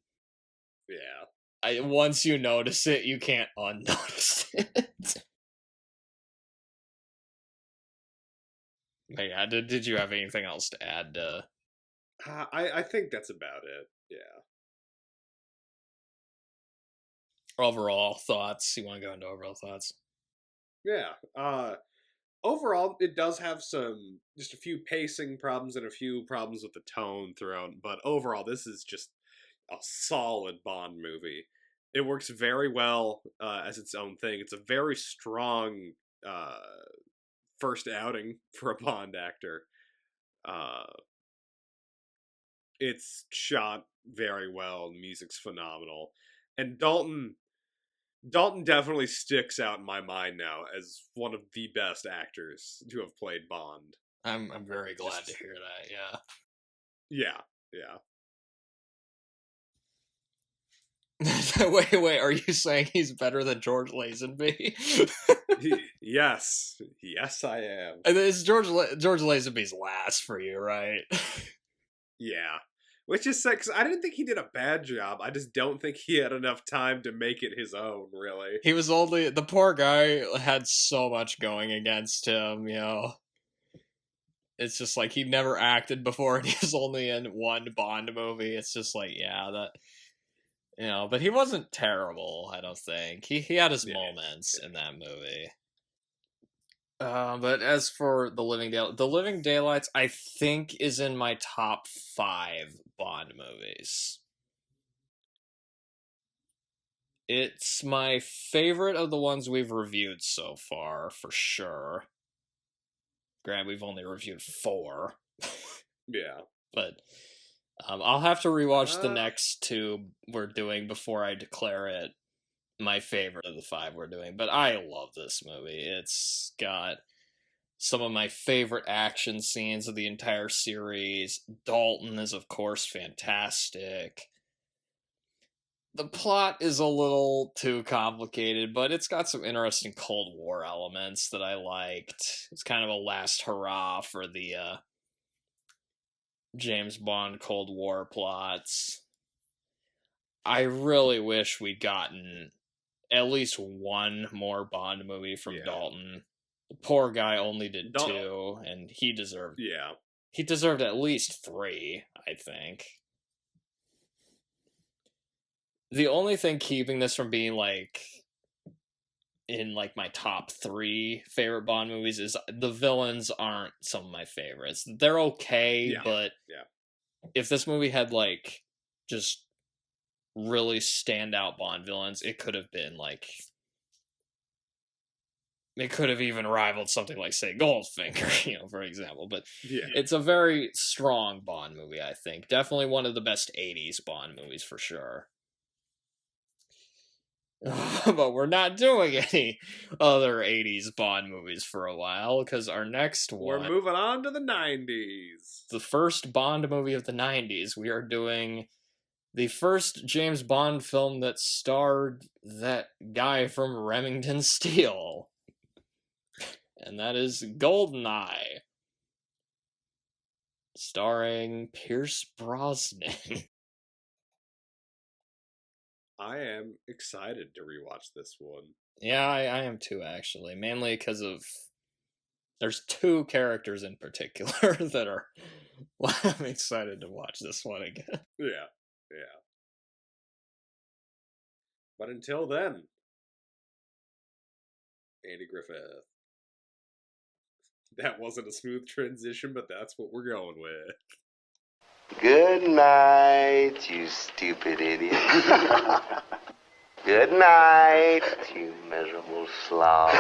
once you notice it, you can't unnotice it. But yeah, did you have anything else to add? I think that's about it. Yeah. Overall thoughts? You want to go into overall thoughts? Yeah. Overall, it does have just a few pacing problems and a few problems with the tone throughout, but overall, this is just a solid Bond movie. It works very well as its own thing. It's a very strong first outing for a Bond actor. It's shot very well. The music's phenomenal. And Dalton definitely sticks out in my mind now as one of the best actors to have played Bond. I'm very glad to hear that, yeah. Wait, are you saying he's better than George Lazenby? Yes, I am. And it's George Lazenby's last for you, right? Yeah. Which is sad, because I didn't think he did a bad job. I just don't think he had enough time to make it his own, really. He was the poor guy had so much going against him, It's just he never acted before, and he was only in one Bond movie. It's just but he wasn't terrible, I don't think. He had his moments in that movie. But as for The Living Daylights, I think is in my top 5 Bond movies. It's my favorite of the ones we've reviewed so far, for sure. Granted, we've only reviewed 4. Yeah. But I'll have to rewatch the next 2 we're doing before I declare it my favorite of the 5 we're doing. But I love this movie. It's got some of my favorite action scenes of the entire series. Dalton is, of course, fantastic. The plot is a little too complicated, but it's got some interesting Cold War elements that I liked. It's kind of a last hurrah for the James Bond Cold War plots. I really wish we'd gotten at least one more Bond movie from Dalton. The poor guy only did 2, and he deserved at least 3, I think. The only thing keeping this from being in my top 3 favorite Bond movies is the villains aren't some of my favorites. They're okay, but if this movie had just really standout Bond villains, it could have been it could have even rivaled something like, say, Goldfinger, for example. But it's a very strong Bond movie, I think. Definitely one of the best 80s Bond movies for sure. But we're not doing any other 80s Bond movies for a while, because our next one... We're moving on to the 90s. The first Bond movie of the 90s. We are doing the first James Bond film that starred that guy from Remington Steele. And that is GoldenEye. Starring Pierce Brosnan. I am excited to rewatch this one. Yeah, I am too, actually. Mainly because of... There's 2 characters in particular that are... I'm excited to watch this one again. Yeah. But until then, Andy Griffith. That wasn't a smooth transition, but that's what we're going with. Good night, you stupid idiot. Good night, you miserable slob.